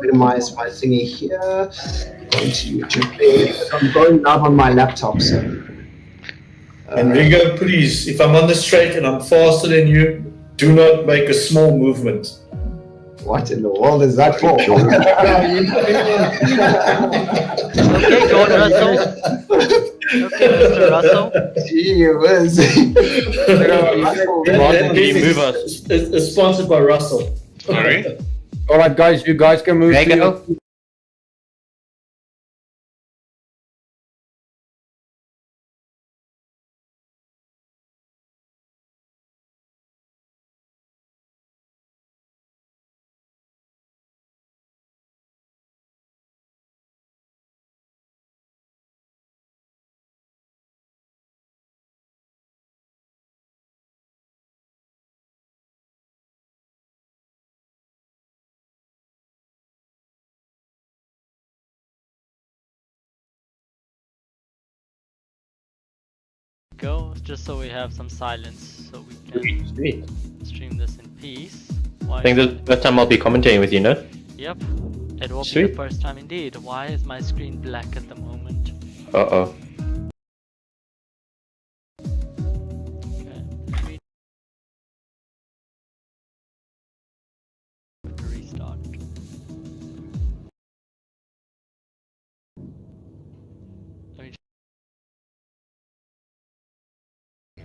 minimize my thingy here. Going to YouTube. I'm going out on my laptop, so. Enrico, please, if I'm on the straight and I'm faster than you, do not make a small movement. What in the world is that for? Okay, Gordon Russell. Okay, Mr. Russell. Gee whiz. Can you move us? It's sponsored by Russell. Sorry? Alright guys, you guys can move to your... Go, just so we have some silence, so we can Sweet. stream this in peace. I think this is the first time I'll be commentating with you, no? Yep, it will be Sweet. the first time indeed. Why is my screen black at the moment? Uh-oh. Okay, restart.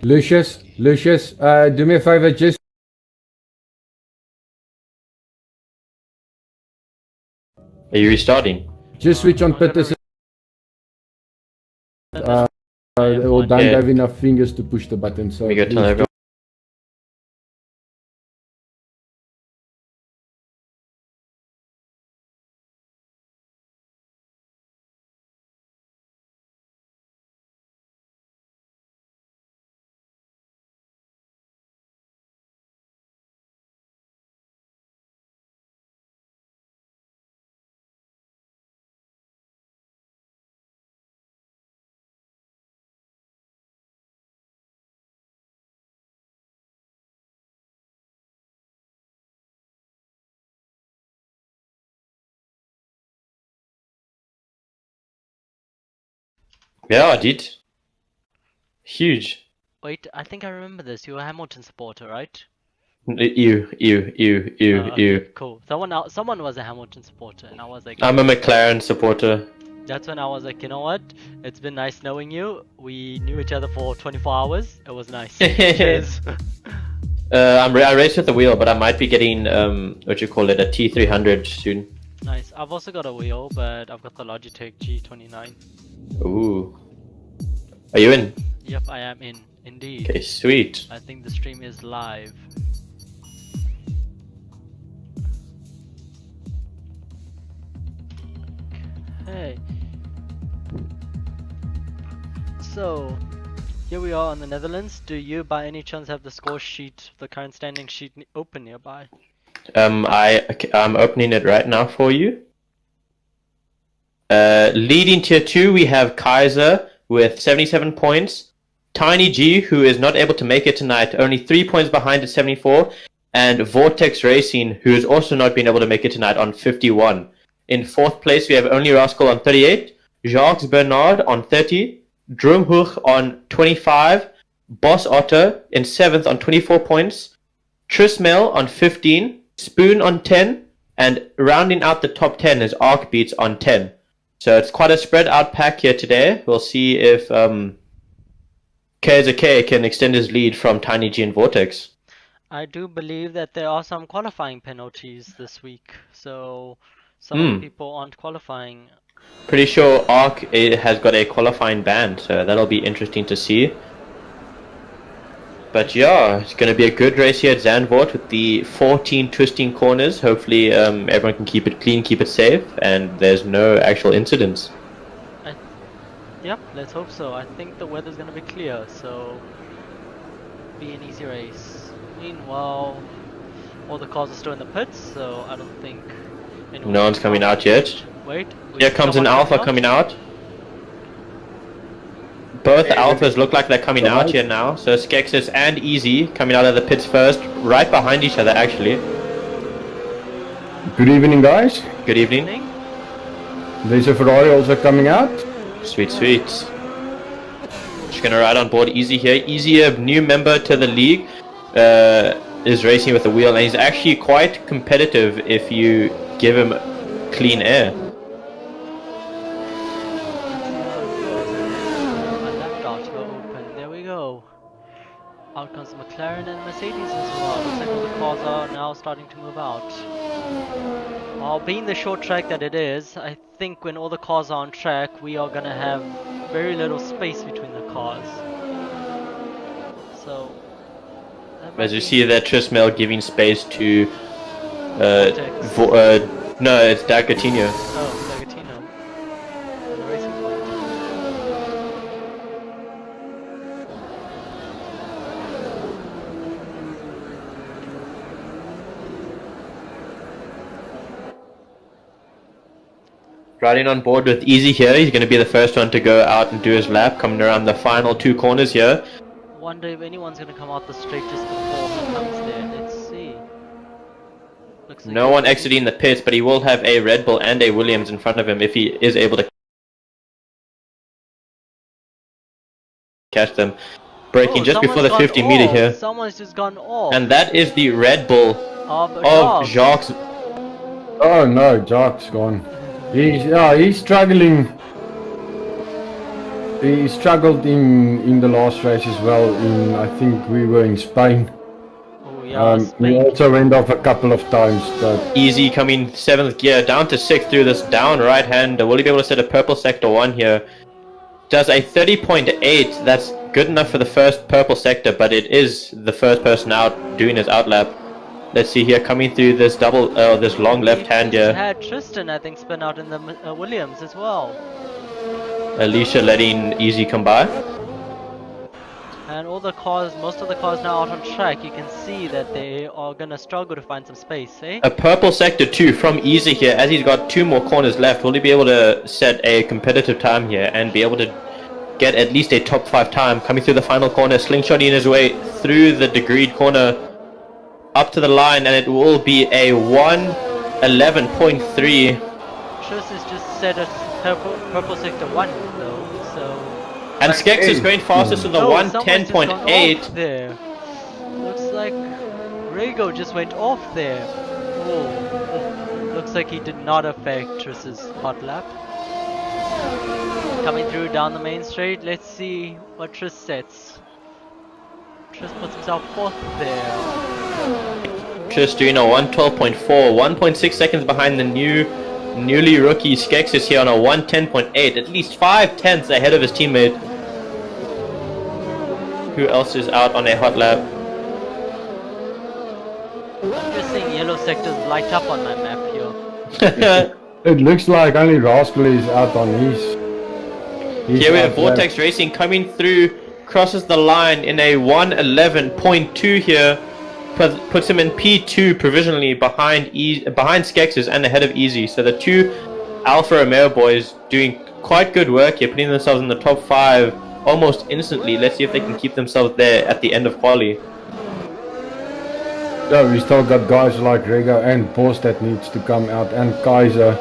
Lucius, do me a favor, just... Are you restarting? Just switch on Peterson. Or don't Yeah. have enough fingers to push the button, so... Let me go tell please everyone. Yeah, I did. Huge. Wait, I think I remember this. You were a Hamilton supporter, right? You. Okay, cool. Someone was a Hamilton supporter, and I was like, I'm a McLaren supporter. that's when I was like, you know what? It's been nice knowing you. We knew each other for 24 hours. It was nice. Cheers. I raced with the wheel, but I might be getting what you call it, a T300 soon. Nice. I've also got a wheel, but I've got the Logitech G29. Ooh. Are you in? Yep, I am in. Indeed. Okay, sweet. I think the stream is live. Hey. So, here we are in the Netherlands. Do you by any chance have the score sheet, the current standing sheet open nearby? I'm opening it right now for you. Leading tier 2, we have Kaiser with 77 points. Tiny G, who is not able to make it tonight, only 3 points behind at 74. And Vortex Racing, who has also not been able to make it tonight, on 51. In 4th place, we have Only Rascal on 38. Jacques Bernard on 30. Drumhoch on 25. Boss Otter in 7th on 24 points. Trismel on 15. Spoon on 10. And rounding out the top 10 is Arcbeats on 10. So it's quite a spread out pack here today. We'll see if KZK can extend his lead from Tiny G and Vortex. I do believe that there are some qualifying penalties this week, so some people aren't qualifying. Pretty sure Arc has got a qualifying ban, so that'll be interesting to see. But yeah, it's going to be a good race here at Zandvoort with the 14 twisting corners. Hopefully everyone can keep it clean, keep it safe, and there's no actual incidents. Yep, let's hope so. I think the weather's going to be clear, so be an easy race. Meanwhile, all the cars are still in the pits, so I don't think No one's coming out yet. Wait. Here comes an Alpha coming out. Both Alphas look like they're coming out here now. So Skexis and Easy coming out of the pits first, right behind each other actually. Good evening, guys. Good evening. There's a Ferrari also coming out. Sweet, sweet. Just gonna ride on board Easy here. Easy, a new member to the league, is racing with the wheel, and he's actually quite competitive if you give him clean air. My laptops were open. There we go. Out comes McLaren and Mercedes as well. Looks like all the cars are now starting to move out. Well, being the short track that it is, I think when all the cars are on track, we are gonna have very little space between the cars. So, As you see there, Trismel giving space to Vortex. no, it's Dagatino. Oh, Zagatino. The racing point. Riding on board with Easy here, he's going to be the first one to go out and do his lap, coming around the final 2 corners here. Wonder if anyone's gonna come out the straight just before he comes there. Let's see. Looks like No one exiting the pits, but he will have a Red Bull and a Williams in front of him if he is able to catch them. Braking just before the 50 meter here. Someone's just gone off. And that is the Red Bull of Jacques. Oh no, Jock's gone. He's struggling. He struggled in the last race as well. I think we were in Spain. Oh yeah, He Spain. also went off a couple of times, but Easy coming 7th gear, down to 6th through this down right hander. Will he be able to set a purple sector 1 here? Does a 30.8, that's good enough for the first purple sector, but it is the first person out doing his outlap. Let's see here, coming through this this long left hand here. Had Tristan, I think, spin out in the Williams as well. Alicia letting Easy come by. And all the cars, most of the cars now out on track, you can see that they are gonna struggle to find some space, eh? A purple sector 2 from Easy here, as he's got 2 more corners left. Will he be able to set a competitive time here and be able to get at least a top 5 time? Coming through the final corner, slingshotting his way through the degreed corner up to the line, and it will be a 1:11.3. Tris has just set a purple sector 1 though, so... And Skex is going fastest with the Oh, someone's just gone 1:10.8. off there. Looks like Rego just went off there. Oh, looks like he did not affect Tris's hot lap. Coming through down the main straight, let's see what Tris sets. Tris puts himself 4th there. Just doing a 1:12.4, 1.6 seconds behind the newly rookie Skex is here on a 1:10.8, at least 5/10 ahead of his teammate. Who else is out on a hot lap? I'm just seeing yellow sectors light up on my map here. it looks like only Rascal is out on his Here we have out Vortex Racing coming through, crosses the line in a 1:11.2 here, puts him in P2 provisionally behind Skex's and ahead of Easy. So the 2 Alfa Romeo boys doing quite good work here, putting themselves in the top 5 almost instantly. Let's see if they can keep themselves there at the end of quali. Yeah, we still got guys like Rego and Post that needs to come out, and Kaiser,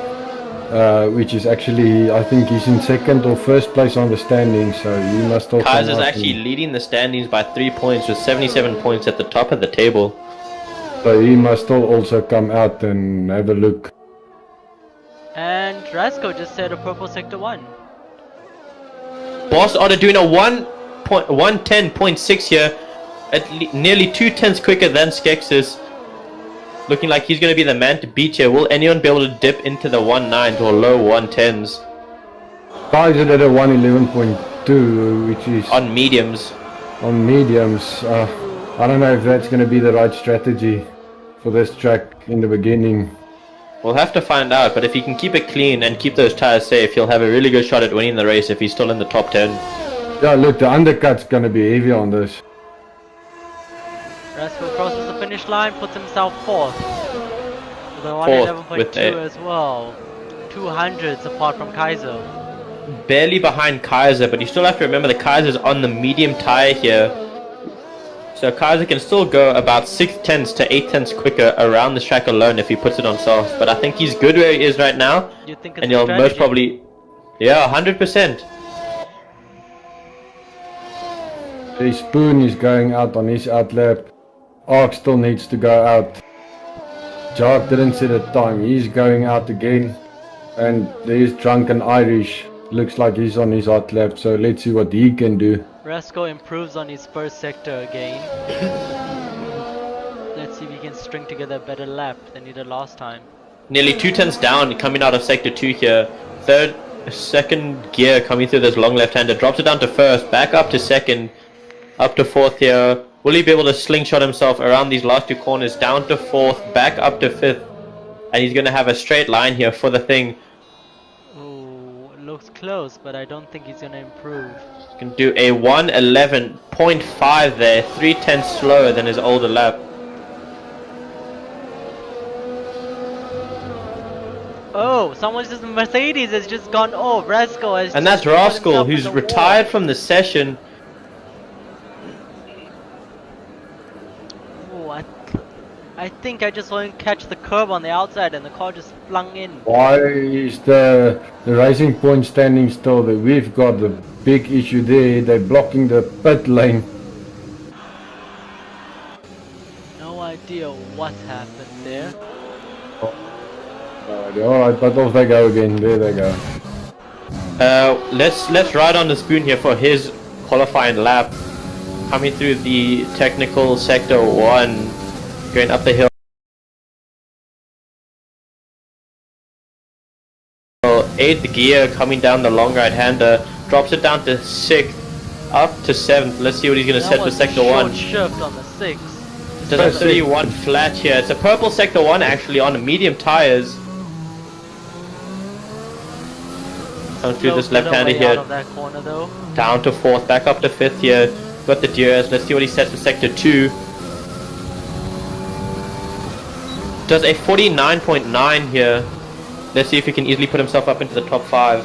which is actually, I think he's in 2nd or 1st place on the standings, so he must still come Kaiser's out actually leading the standings by 3 points with 77 points at the top of the table. So he must still also come out and have a look. And Rasco just set a purple sector 1. Boss Otter doing a 1:10.6 here, nearly 2/10 quicker than Skex's. Looking like he's going to be the man to beat here. Will anyone be able to dip into the 1.9 to a low 1.10s? Kaiser did a 1:11.2, which is On mediums. on mediums. I don't know if that's going to be the right strategy for this track in the beginning. We'll have to find out, but if he can keep it clean and keep those tires safe, he'll have a really good shot at winning the race if he's still in the top 10. Yeah, look, the undercut's going to be heavy on this. Rascal crosses the finish line, puts himself 4th. With a with 1:11.2 as well. 200s apart from Kaiser. Barely behind Kaiser, but you still have to remember the Kaiser's on the medium tire here. So Kaiser can still go about 6/10 to 8/10 quicker around the track alone if he puts it on soft. But I think he's good where he is right now. You think it's And a you'll strategy? most probably... Yeah, 100%. The Spoon is going out on his outlap. Ark still needs to go out. Jark didn't set a time. He's going out again. And there's Drunken Irish. Looks like he's on his outlap. So let's see what he can do. Rasco improves on his first sector again. Let's see if he can string together a better lap than he did last time. Nearly 2/10 down coming out of sector 2 here. Second gear coming through this long left-hander. Drops it down to first. Back up to second. Up to fourth here. Will he be able to slingshot himself around these last two corners? Down to fourth. Back up to fifth. And he's going to have a straight line here for the thing. Ooh, looks close, but I don't think he's gonna improve. Can do a 1:11.5 there. 3/10 slower than his older lap. Oh, someone's just Mercedes has just gone. Oh, Rasco has. And that's just put Rascal, himself in who's the retired wall. from the session. Ooh, I think I just saw him catch the curb on the outside, and the car just flung in. Why is the Racing Point standing still? We've got the big issue there. They're blocking the pit lane. No idea what happened there. Alright, but off they go again. There they go. Let's ride on the Spoon here for his qualifying lap. Coming through the technical sector 1, going up the hill. 8th gear coming down the long right hander, drops it down to 6th, up to 7th. Let's see what he's going to set for sector 1. Shift on the 6. Does a 31 flat here. It's a purple sector 1 actually on medium tires. Come through this left hander Out here. of that corner though. Down to 4th, back up to 5th here. Got the DRS. Let's see what he sets for sector 2. Does a 49.9 here. Let's see if he can easily put himself up into the top 5.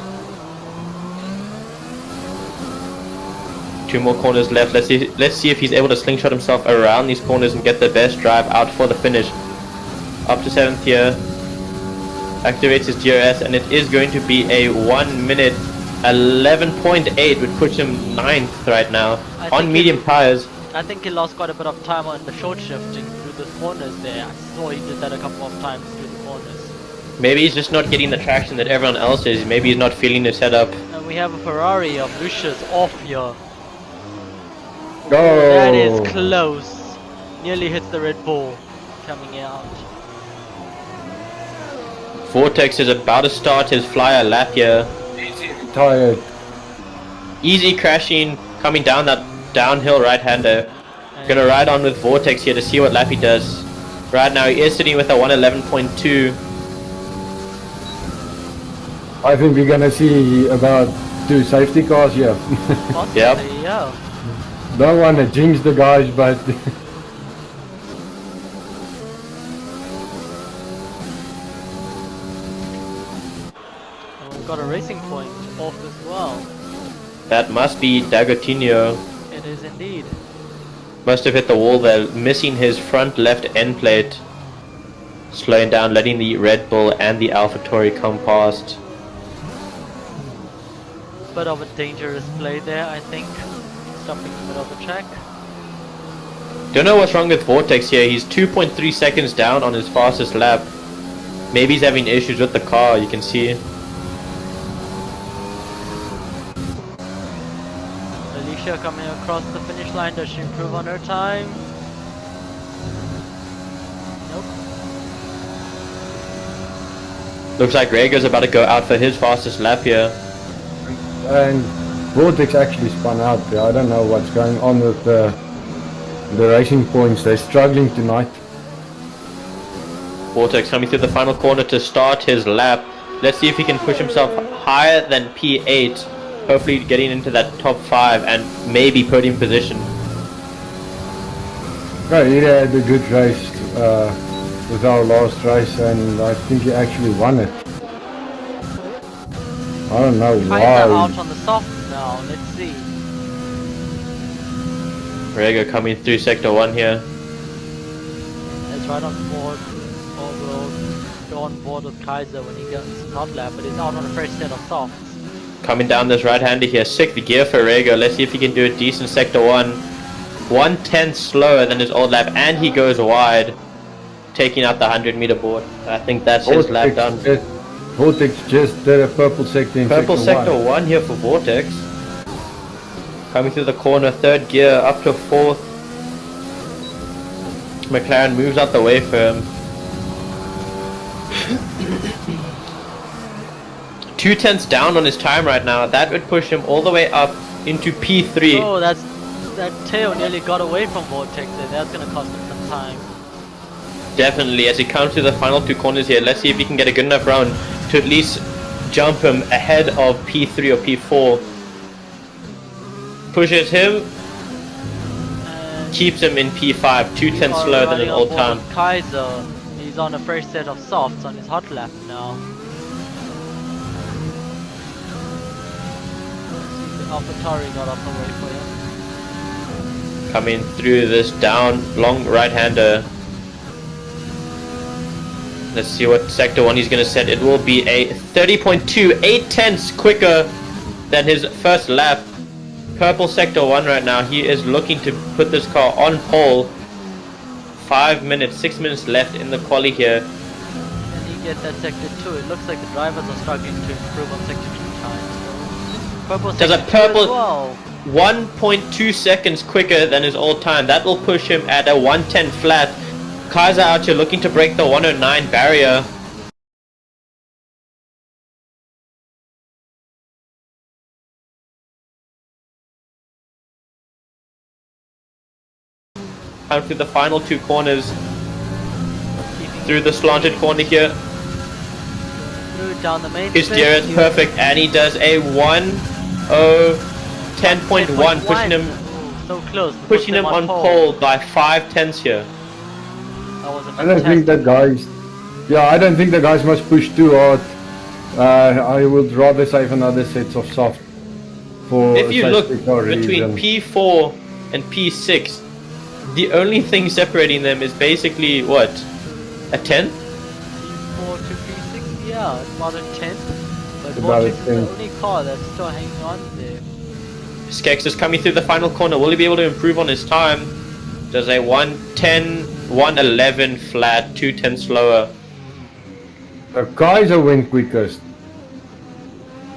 2 more corners left. Let's see if he's able to slingshot himself around these corners and get the best drive out for the finish. Up to 7th here. Activates his DRS, and it is going to be a 1 minute 11.8, which puts him 9th right now on medium tires. I think he lost quite a bit of time on the short shifting through the corners there. I saw he did that a couple of times through the corners. Maybe he's just not getting the traction that everyone else is. Maybe he's not feeling the setup. And we have a Ferrari of Lucius off here. Go! That is close. Nearly hits the Red Bull coming out. Vortex is about to start his flyer lap here. Tired. Easy crashing, coming down that downhill right-hander. Gonna ride on with Vortex here to see what lap he does. Right now he is sitting with a 1:11.2. I think we're gonna see about 2 safety cars here. Possibly, Yep. yeah. Don't want to jinx the guys, but And we've got a Racing Point off as well. That must be Dagotinho. It is indeed. Must have hit the wall there, missing his front left end plate. Slowing down, letting the Red Bull and the AlphaTauri come past. Bit of a dangerous play there, I think. Stopping in the middle of the track. Don't know what's wrong with Vortex here. He's 2.3 seconds down on his fastest lap. Maybe he's having issues with the car, you can see. Alicia coming across the finish line. Does she improve on her time? Nope. Looks like Rhaegar's about to go out for his fastest lap here. and Vortex actually spun out there. I don't know what's going on with the Racing Points. They're struggling tonight. Vortex coming through the final corner to start his lap. Let's see if he can push himself higher than P8. Hopefully getting into that top 5 and maybe podium position. No, he had a good race with our last race, and I think he actually won it. I don't know Kinda out why. on the soft now. Let's see. Rego coming through sector 1 here. It's right on board, or will go on board with Kaiser when he gets his hot lap, but he's out on a fresh set of softs. Coming down this right-hander here, 6th gear for Rego. Let's see if he can do a decent sector 1. 1/10 slower than his old lap, and he goes wide, taking out the 100-meter board. I think that's his lap done. Vortex just did a purple sector in Purple sector one. 1 here for Vortex. Coming through the corner, 3rd gear up to 4th. McLaren moves out the way for him. 2/10 down on his time right now. That would push him all the way up into P3. Oh, that tail nearly got away from Vortex there. That's gonna cost him some time. Definitely, as he comes to the final 2 corners here, let's see if he can get a good enough round to at least jump him ahead of P3 or P4. Pushes him, And keeps him in P5, 2/10 we are slower than running an on old board time. with Kaiser, he's on a fresh set of softs on his hot lap now. AlphaTauri got off the way for him. Coming through this down, long right-hander. Let's see what sector 1 he's going to set. It will be a 30.2, 8/10 quicker than his first lap. Purple sector 1 right now. He is looking to put this car on pole. 5 minutes, 6 minutes left in the quali here. Can he get that sector 2? It looks like the drivers are struggling to improve on sector 2 times. Purple There's a sector 2 purple- as well. 1.2 seconds quicker than his old time. That will push him at a 110 flat. Kaiser out here looking to break the 109 barrier. Out through the final 2 corners. Through the slanted corner here. Through down the main His straight. steer is perfect, and he does a 1:10.1, pushing him Ooh, so close. to pushing put him them on pole by 5/10 here. That was a I don't think the guys. Yeah, I don't think the guys must push too hard. I would rather save another set of soft for. If you a look safety car between reason. P4 and P6, the only thing separating them is basically what? A 10? P4 to P6, yeah, it's about a 10. But About a Vortex is 10. the only car that's still hanging on there. Skex is coming through the final corner. Will he be able to improve on his time? Does a 1:10, 1:11 flat, 2:10 slower. The Kaiser went quickest.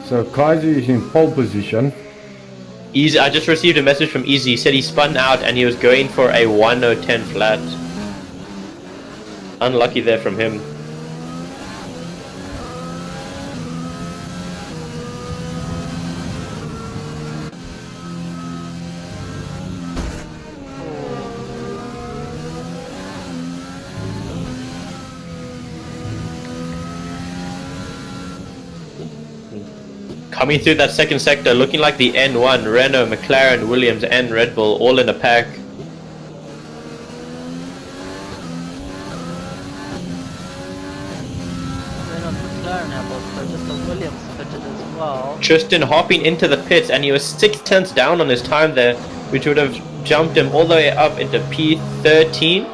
So Kaiser is in pole position. Easy. I just received a message from Easy. He said he spun out and he was going for a 1:10 flat. Unlucky there from him. Coming through that second sector, looking like the N1, Renault, McLaren, Williams, and Red Bull all in a pack. Renault and McLaren have also just the Williams pitted as well. Tristan hopping into the pits, and he was 6/10 down on his time there, which would have jumped him all the way up into P13.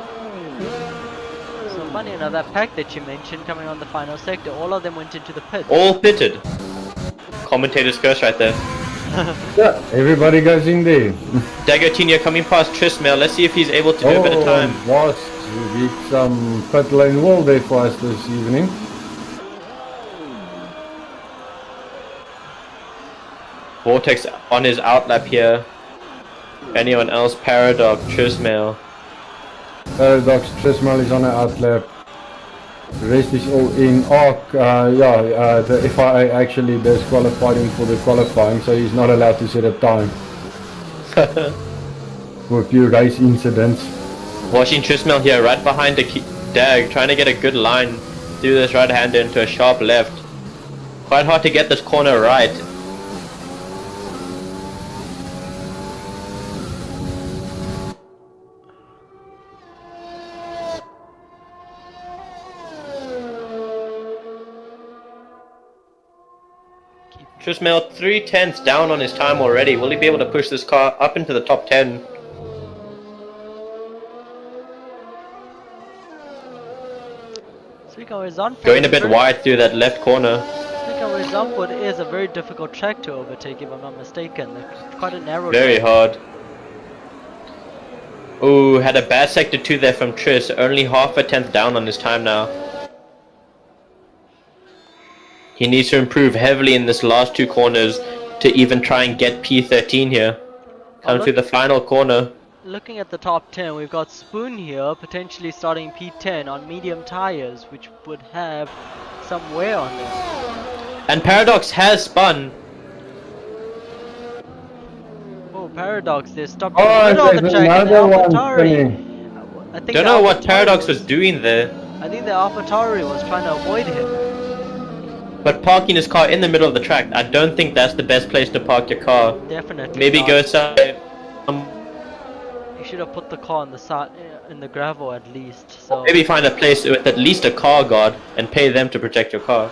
So funny enough, that pack that you mentioned coming on the final sector, all of them went into the pit. All pitted. Commentator's curse right there. Yeah, everybody goes in there. Dagotinho coming past Trismail. Let's see if he's able to do a bit of time. Was we did some pit lane wall there for us this evening. Vortex on his outlap here. Anyone else? Paradox, Trismail. Paradox, Trismal is on an outlap. The rest is all in. Arc, the FIA actually disqualified him for the qualifying, so he's not allowed to set a time for a few race incidents. Watching Trismail here, right behind the Dag, trying to get a good line through this right hander into a sharp left. Quite hard to get this corner right. Trismail 3/10 down on his time already. Will he be able to push this car up into the top 10? Speaking of horizontal, Going a bit wide through that left corner. Speaking of horizontal, it is a very difficult track to overtake if I'm not mistaken. It's quite a narrow Very track. hard. Ooh, had a bad sector 2 there from Triss. Only half a tenth down on his time now. He needs to improve heavily in this last 2 corners to even try and get P13 here. Come to the final corner. Looking at the top 10, we've got Spoon here, potentially starting P10 on medium tires, which would have some wear on them. And Paradox has spun. Oh, Paradox, they stopped Oh, in the middle of the there's track in the another one AlphaTauri. spinning. I think Don't the know what AlphaTauri Paradox was doing there. I think the AlphaTauri was trying to avoid him. But parking his car in the middle of the track, I don't think that's the best place to park your car. Definitely Maybe not. go somewhere. You should have put the car on the side, in the gravel at least. So Maybe find a place with at least a car guard and pay them to protect your car.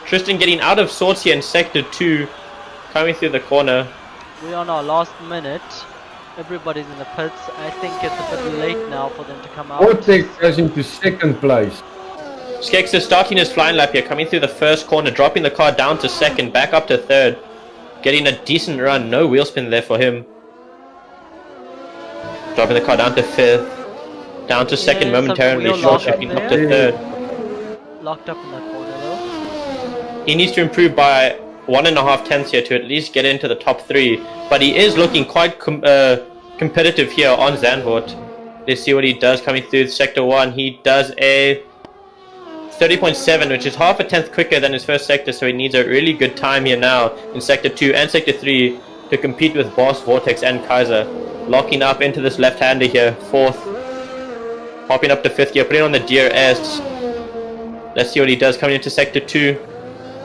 Tristan getting out of sorts here in sector 2, coming through the corner. we're on our last minute. Everybody's in the pits. I think it's a bit late now for them to come out. Vortex goes into second place. Skex is starting his flying lap here, coming through the first corner, dropping the car down to second, back up to third. Getting a decent run, no wheel spin there for him. Dropping the car down to fifth. Down to second Yeah, some momentarily, wheel short lock shifting in up to there. third. Locked up in that corner though. He needs to improve by 1.5 tenths here to at least get into the top 3. But he is looking quite competitive here on Zandvoort. Let's see what he does coming through sector 1. He does a 30.7, which is half a tenth quicker than his first sector, so he needs a really good time here now in sector 2 and sector 3 to compete with Boss, Vortex and Kaiser. Locking up into this left-hander here, 4th. Hopping up to 5th here, putting on the DRS. Let's see what he does coming into sector 2.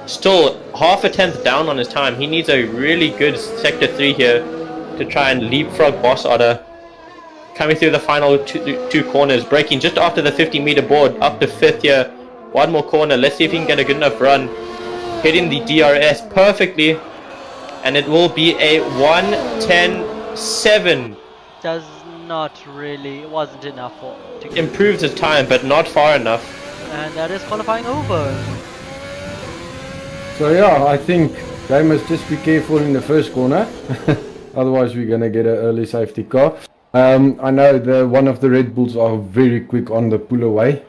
Still half a tenth down on his time. He needs a really good sector 3 here to try and leapfrog Boss Otter. Coming through the final two corners, braking just after the 50-meter board, up to 5th here. One more corner, let's see if he can get a good enough run. Hitting the DRS perfectly, and it will be a 1:10.7. Does not really, it wasn't enough for to get, Improves his time, but not far enough. and that is qualifying over. So yeah, I think they must just be careful in the first corner. Otherwise we're gonna get an early safety car. I know one of the Red Bulls are very quick on the pull away.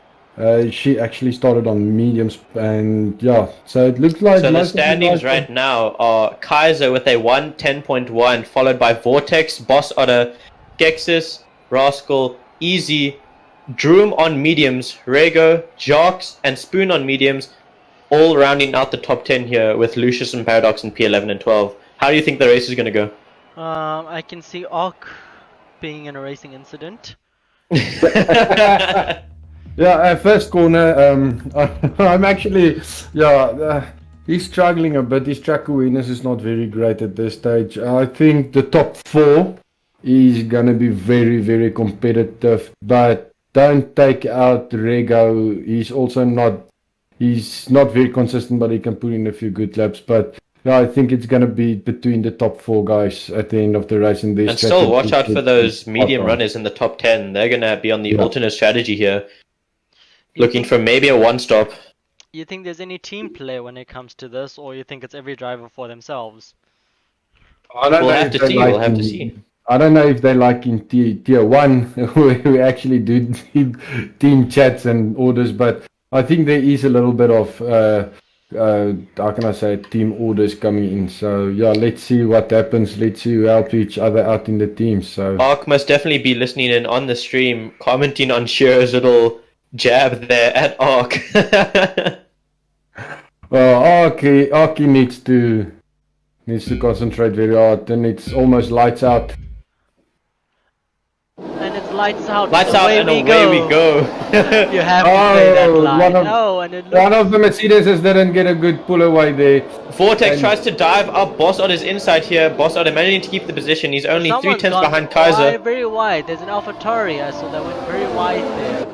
She actually started on mediums, and yeah, so it looks like So the most of standings guys right now are Kaiser with a 1:10.1, followed by Vortex, Boss Otter, Gexus, Rascal, Easy, Droom on mediums, Rego, Jocks, and Spoon on mediums, all rounding out the top 10 here with Lucius and Paradox in P11 and 12. How do you think the race is going to go? I can see Ark being in a racing incident. Yeah, first corner. I'm actually, he's struggling a bit. His track awareness is not very great at this stage. I think the top 4 is gonna be very, very competitive. But don't take out Rego. He's not very consistent, but he can put in a few good laps. But yeah, I think it's gonna be between the top 4 guys at the end of the race. In this, And still watch out for those medium runners in the top 10. They're going to be on the alternate strategy here. Looking for maybe a one-stop. You think there's any team play when it comes to this, or you think it's every driver for themselves? We'll have to see. We'll have to see. I don't know if they like in tier 1 where we actually do team chats and orders, but I think there is a little bit of how can I say, team orders coming in. So yeah, let's see what happens. Let's see who help each other out in the teams. So Ark must definitely be listening in on the stream, commenting on Shearer's little jab there at Ark. well, Arky needs to concentrate very hard, and it's almost lights out. And it's lights out. Lights out and away we go. You have to play that line. One of the Mercedes didn't get a good pull away there. Vortex tries to dive up Boss Otter's inside here. Boss Otter managing to keep the position. He's only 3 tenths behind Kaiser. Very wide. There's an AlphaTauri, so that went very wide there.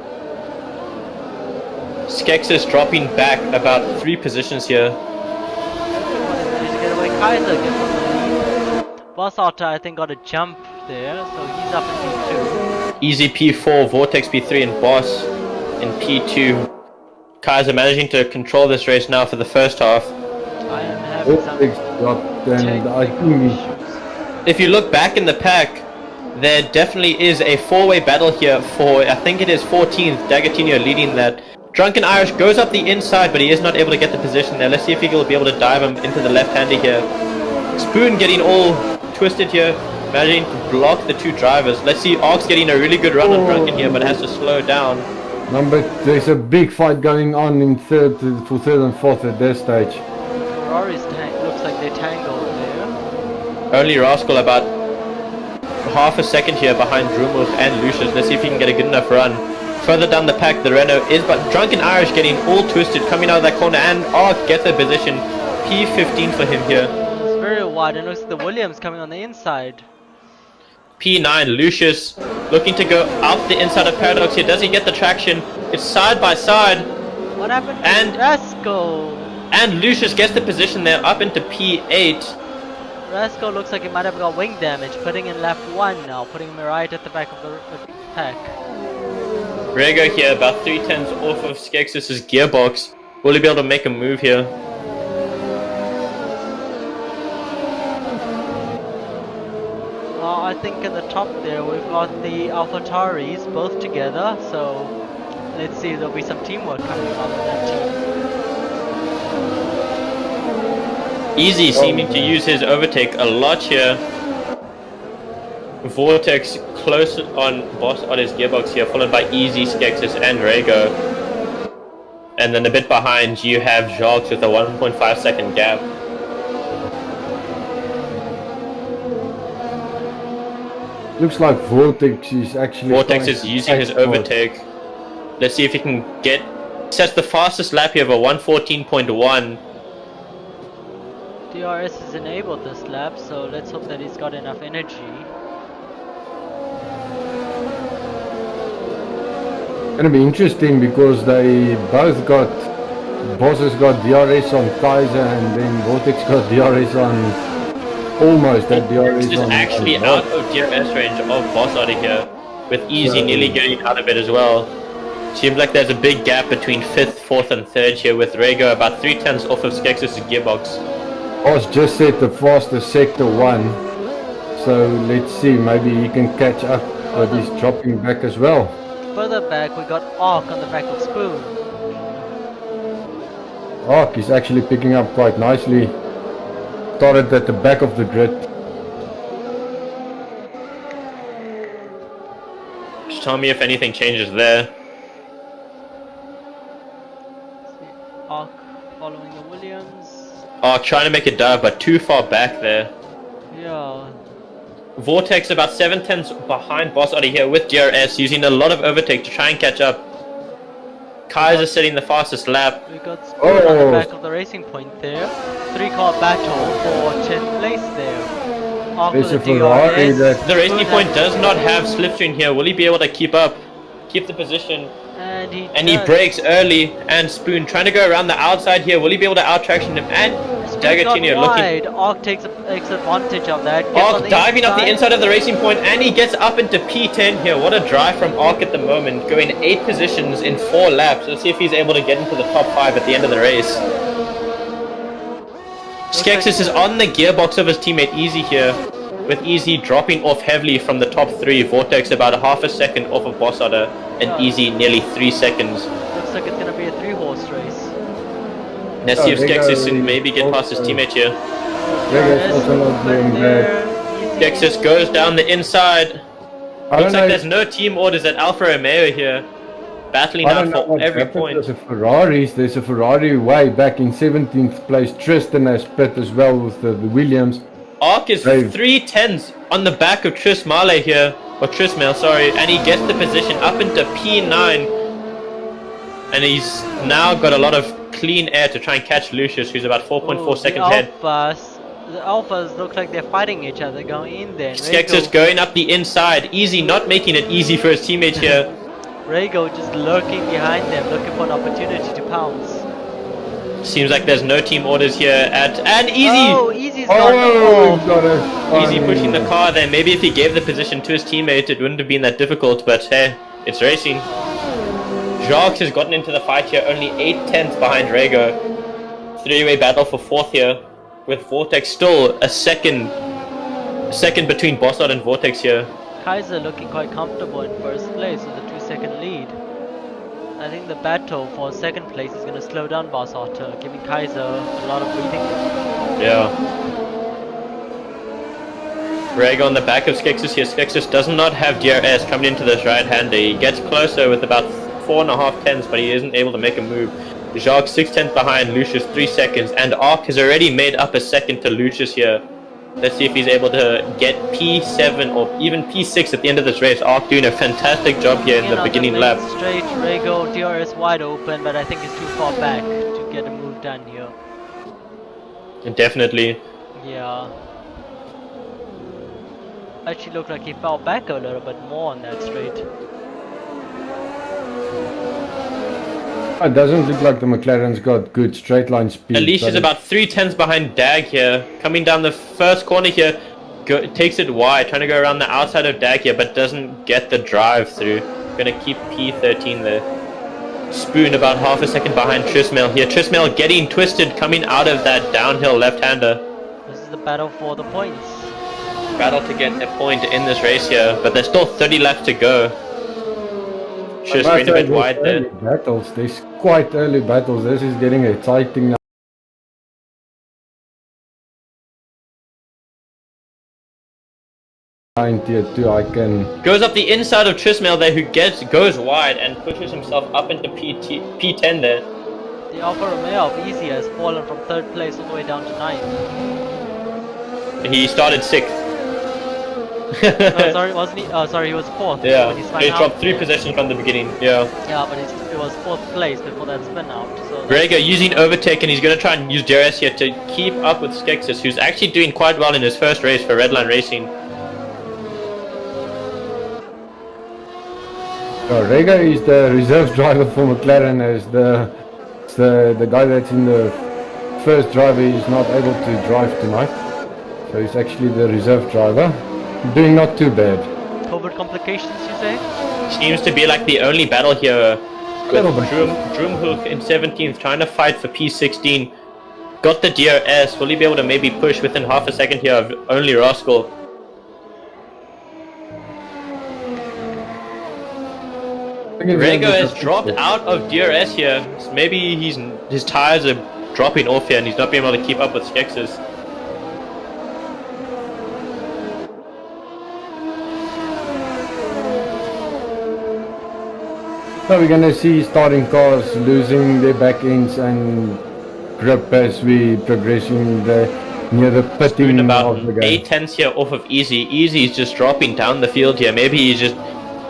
Skexus dropping back about 3 positions here. Managed to get away. Kaiser gets on the lead. Boss Otter, I think, got a jump there, so he's up in P2. Easy P4, Vortex P3, and Boss in P2. Kaiser managing to control this race now for the first half. I am having some Vortex dropped, and I think issues. If you look back in the pack, there definitely is a four-way battle here for, I think it is 14th, Dagatino leading that. Drunken Irish goes up the inside, but he is not able to get the position there. Let's see if he will be able to dive him into the left-hander here. Spoon getting all twisted here, managing to block the two drivers. Let's see Ox getting a really good run on Drunken here, but has to slow down. there's a big fight going on in for third and fourth at this stage. Ferrari's tank looks like they tangled there. Only Rascal about half a second here behind Drumov and Lucius. Let's see if he can get a good enough run. Further down the pack, the Renault is, but Drunken Irish getting all twisted, coming out of that corner, and Ark gets a position. P15 for him here. It's very wide, and looks like the Williams coming on the inside. P9, Lucius looking to go out the inside of Paradox here. Does he get the traction? It's side by side, What happened to And- Rascal? and Lucius gets the position there up into P8. Rascal looks like he might have got wing damage, putting in lap 1 now, putting him right at the back of the pack. Rego here about 3/10 off of Skexis' gearbox. Will he be able to make a move here? I think in the top there we've got the AlphaTauris both together, so let's see if there'll be some teamwork coming out of that team. Easy seeming to use his overtake a lot here. Vortex close on Boss on his gearbox here, followed by Easy, Skexis, and Rego. And then a bit behind you have Jacques with a 1.5 second gap. Looks like Vortex is actually... Vortex is using his overtake. Let's see if he can get... Sets the fastest lap here of a 1:14.1. DRS is enabled this lap, so let's hope that he's got enough energy. Gonna be interesting because they both got... Boss has got DRS on Kaiser, and then Vortex got DRS on... Almost at DRS This is on... actually on out of DRS range of Boss out of here, with Easy nearly getting out of it as well. Seems like there's a big gap between 5th, 4th and 3rd here, with Rego about 3/10 off of Skexis' gearbox. Boss just set the fastest sector 1. So let's see, maybe he can catch up, but he's dropping back as well. Further back, we got Ark on the back of Spoon. Ark is actually picking up quite nicely. Started at the back of the grid. Just tell me if anything changes there. Ark following the Williams. Trying to make a dive, but too far back there. Yeah. Vortex about 7/10 behind Boss out of here with DRS, using a lot of overtake to try and catch up. Kaiser setting the fastest lap. We got Spoon on the back of the racing point there. 3-car battle for 10th place there. Ark There's with a the Ferrari DRS. that- The racing Spoon point has- does not have slipstream here. Will he be able to keep the position? And he And he does. breaks early, and Spoon trying to go around the outside here. Will he be able to out-traction him? And Spoon got Dagatino looking. wide. Ark takes advantage of that. Gets on Ark the diving up the inside of the racing point, and he gets up into P10 here. What a drive from Ark at the moment, going 8 positions in 4 laps. Let's see if he's able to get into the top 5 at the end of the race. Skexis is on the gearbox of his teammate Easy here, with Easy dropping off heavily from the top 3. Vortex about a half a second off of Bossada, and Easy nearly 3 seconds. Looks like it's gonna be a 3-horse race. Let's see if Rego Skexis can maybe get past his also- teammate here. Rego's also not doing bad. Skexis goes down the inside. I don't Looks know. like there's no team orders at Alfa Romeo here, battling I out don't know for what every happened point. to the Ferraris. There's a Ferrari way back in 17th place. Tristan has pit as well with the Williams. Ark is Dave. 3/10 on the back of Tris Male here, or Trismail, sorry, and he gets the position up into P9. And he's now got a lot of clean air to try and catch Lucius, who's about 4.4 seconds ahead. The Alphas look like they're fighting each other going in there. Skexis going up the inside. Easy not making it easy for his teammate here. Rego just lurking behind them, looking for an opportunity to pounce. Seems like there's no team orders here at... And Easy! Oh, Easy's Easy's gone. Oh, we've got it. Easy pushing the car there. Maybe if he gave the position to his teammate, it wouldn't have been that difficult, but hey, it's racing. Jacques has gotten into the fight here, only 8/10 behind Rego. Three-way battle for 4th here, with Vortex still a second between Bossard and Vortex here. Kaiser looking quite comfortable in first place with a 2-second lead. I think the battle for second place is going to slow down Bossard, giving Kaiser a lot of breathing room. Yeah. Rego on the back of Skexus here. Skexus does not have DRS coming into this right-hander. He gets closer with about 4.5 tenths, but he isn't able to make a move. Jacques 6/10 behind, Lucius 3 seconds, and Ark has already made up a second to Lucius here. Let's see if he's able to get P7 or even P6 at the end of this race. Ark doing a fantastic job here in the beginning lap. Straight, Rego, DRS wide open, but I think it's too far back to get a move done here. Definitely. Yeah. Actually looked like he fell back a little bit more on that straight. It doesn't look like the McLaren's got good straight line speed. Alish is about 3/10 behind Dag here. Coming down the first corner here, takes it wide, trying to go around the outside of Dag here, but doesn't get the drive through. Gonna keep P13 there. Spoon about half a second behind Trismail here. Trismail getting twisted coming out of that downhill left-hander. This is the battle for the points. Battle to get a point in this race here, but there's still 30 left to go. Should have screened a bit wide there. Battles, there's quite early battles. This is getting exciting now. Tier 2, I can. Goes up the inside of Trismail there, who goes wide and pushes himself up into P10 there. The Alfa Romeo of Easy has fallen from 3rd place all the way down to 9th. He started 6th. Sorry, wasn't he? Sorry, he was 4th. Yeah, he dropped out. 3 positions from the beginning. Yeah. Yeah, but it was 4th place before that spin out. So Rego using overtake, and he's going to try and use DRS here to keep up with Skexus, who's actually doing quite well in his first race for Redline Racing. Rego is the reserve driver for McLaren, as the guy that's in the first driver is not able to drive tonight. So he's actually the reserve driver. Doing not too bad. COVID complications, you say? Seems to be like the only battle here with Drumhoek in 17th, trying to fight for P16. Got the DRS. Will he be able to maybe push within half a second here of only Rascal? Rego has dropped out of DRS here. So maybe his tires are dropping off here and he's not being able to keep up with Skexus. So we're gonna see starting cars losing their back ends and grip as we progressing near the pitting about of the game. 8/10 here off of Easy. Easy is just dropping down the field here. Maybe he just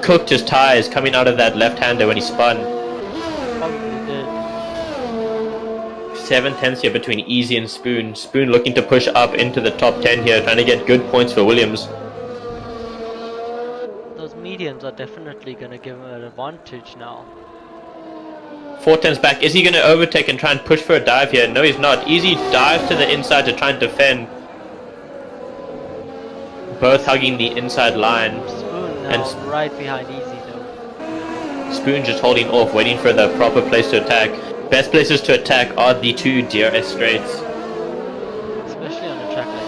cooked his tires coming out of that left-hander when he spun. Probably did. 7/10 here between Easy and Spoon. Spoon looking to push up into the top 10 here, trying to get good points for Williams. Those mediums are definitely going to give him an advantage now. 4/10's back. Is he going to overtake and try and push for a dive here? No, he's not. Easy dives to the inside to try and defend. Both hugging the inside line. Spoon now right behind Easy though. Spoon just holding off, waiting for the proper place to attack. Best places to attack are the 2 DRS straights. Especially on a track like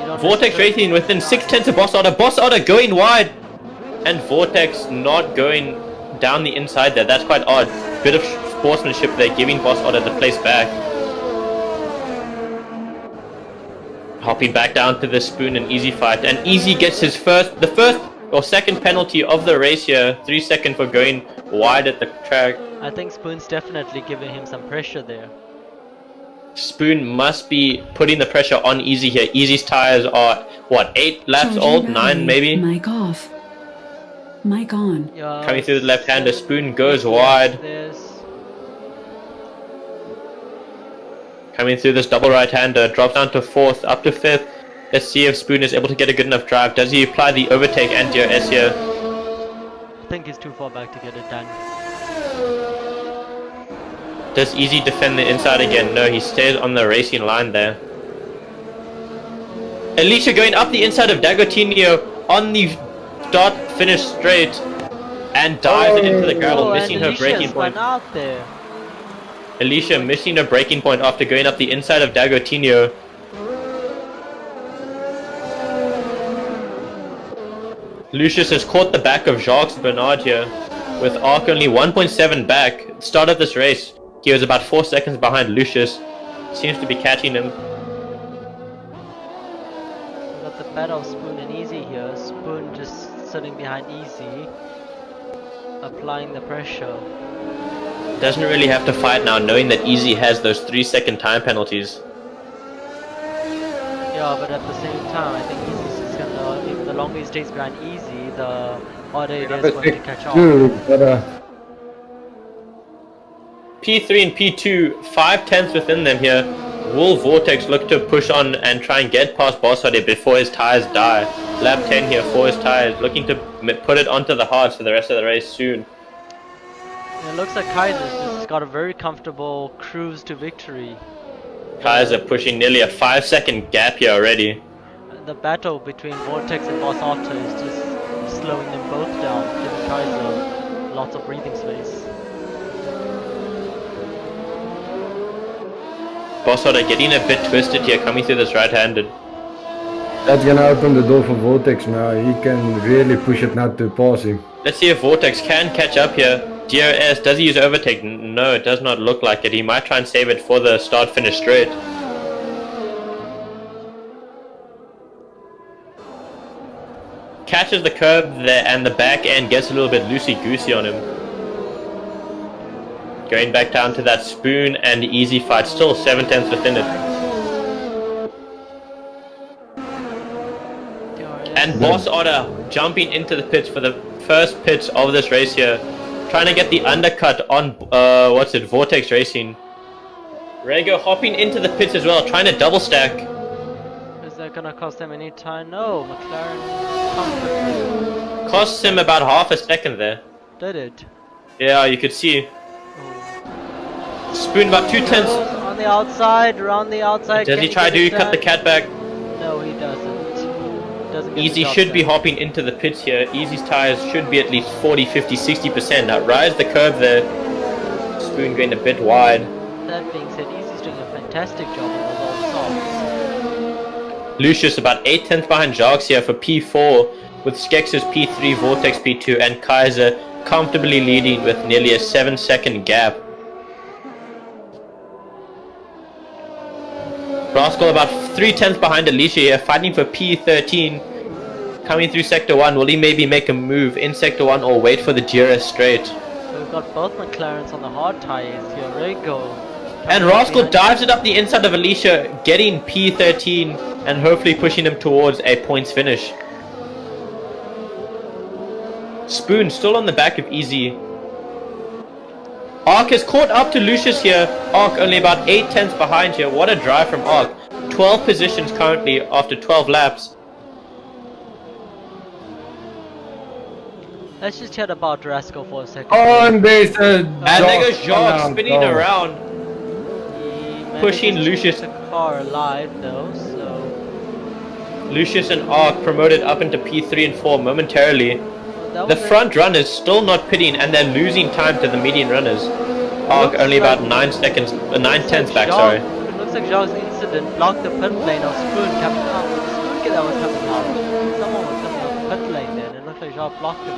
this. Vortex racing within 6/10 of Boss Otter. Boss Otter going wide. And Vortex not going down the inside there. That's quite odd. Bit of sportsmanship there, giving Boss Otter the place back. Hopping back down to the Spoon and Easy fight. And Easy gets the first or second penalty of the race here. 3 seconds for going wide at the track. I think Spoon's definitely giving him some pressure there. Spoon must be putting the pressure on Easy here. Easy's tires are, what, 8 laps old? 9 maybe? Mic off. Mic on. Yeah, Coming through the left-hander, Spoon goes wide. Coming through this double right-hander, drops down to 4th, up to 5th. Let's see if Spoon is able to get a good enough drive. Does he apply the overtake and DRS here? I think he's too far back to get it done. Does Easy defend the inside again? No, he stays on the racing line there. Alicia going up the inside of Dagotinho on the start finish straight and dives it into the gravel, missing her breaking point. Out there. Alicia missing her breaking point after going up the inside of Dagotinho. Lucius has caught the back of Jacques Bernard here, with Arc only 1.7 back. At the start of this race, he was about 4 seconds behind Lucius. Seems to be catching him. We got the battle of Spoon and Easy here. Spoon just sitting behind Easy, applying the pressure. Doesn't really have to fight now, knowing that Easy has those 3-second time penalties. Yeah, but at the same time, I think Easy's just gonna, if the longer he stays behind Easy, the harder it is for him to catch up. P3 and P2, 5/10 within them here. Will Vortex look to push on and try and get past Bossade before his tires die? Lap 10 here for his tires, looking to put it onto the hards for the rest of the race soon. It looks like Kaiser's just got a very comfortable cruise to victory. Kaiser pushing nearly a 5-second gap here already. The battle between Vortex and Boss Otto is just slowing them both down, giving Kaiser lots of breathing space. Bossada getting a bit twisted here, coming through this right-handed. That's gonna open the door for Vortex now. He can really push it now to pass him. Let's see if Vortex can catch up here. DRS, does he use overtake? No, it does not look like it. He might try and save it for the start-finish straight. Catches the curb there and the back end gets a little bit loosey-goosey on him. Going back down to that Spoon and Easy fight, still 7/10 within it. And Boss Otter jumping into the pits for the first pits of this race here. Trying to get the undercut on, Vortex Racing. Rego hopping into the pits as well, trying to double stack. Is that gonna cost them any time? No, McLaren comfortably. Costs him about half a second there. Did it? Yeah, you could see. Oh. Spoon about 2/10. On the outside, around the outside. Does he try to cut the cat back? No, he doesn't. Easy should be hopping into the pits here. Easy's tires should be at least 40, 50, 60%. Now rise the curve there. Spoon going a bit wide. That being said, Easy's doing a fantastic job on those old softs. Lucius about 8/10 behind Jacques here for P4, with Skex's P3, Vortex P2, and Kaiser comfortably leading with nearly a 7-second gap. Rascal about 3/10 behind Alicia here, fighting for P13. Coming through Sector 1, will he maybe make a move in Sector 1 or wait for the GRS straight? We've got both McLarens on the hard tires here, Rego. And Rascal dives it up the inside of Alicia, getting P13 and hopefully pushing him towards a points finish. Spoon still on the back of Easy. Arc has caught up to Lucius here. Arc only about 8/10 behind here. What a drive from Arc. 12 positions currently after 12 laps. Let's just chat about Rascal for a second. Oh, and there's a And there goes Jacques spinning around, He pushing manages to Lucius. keep the car alive though, so Lucius and Arc promoted up into P3 and 4 momentarily. that The was front runners still not pitting and they're losing time to the median runners. Arc only about 9/10 back, sorry. It looks like Jacques' incident blocked the pit lane of Spoon coming out. The Spoon kid that was coming out. Someone was coming out the pit lane then. It looked like Jacques blocked him.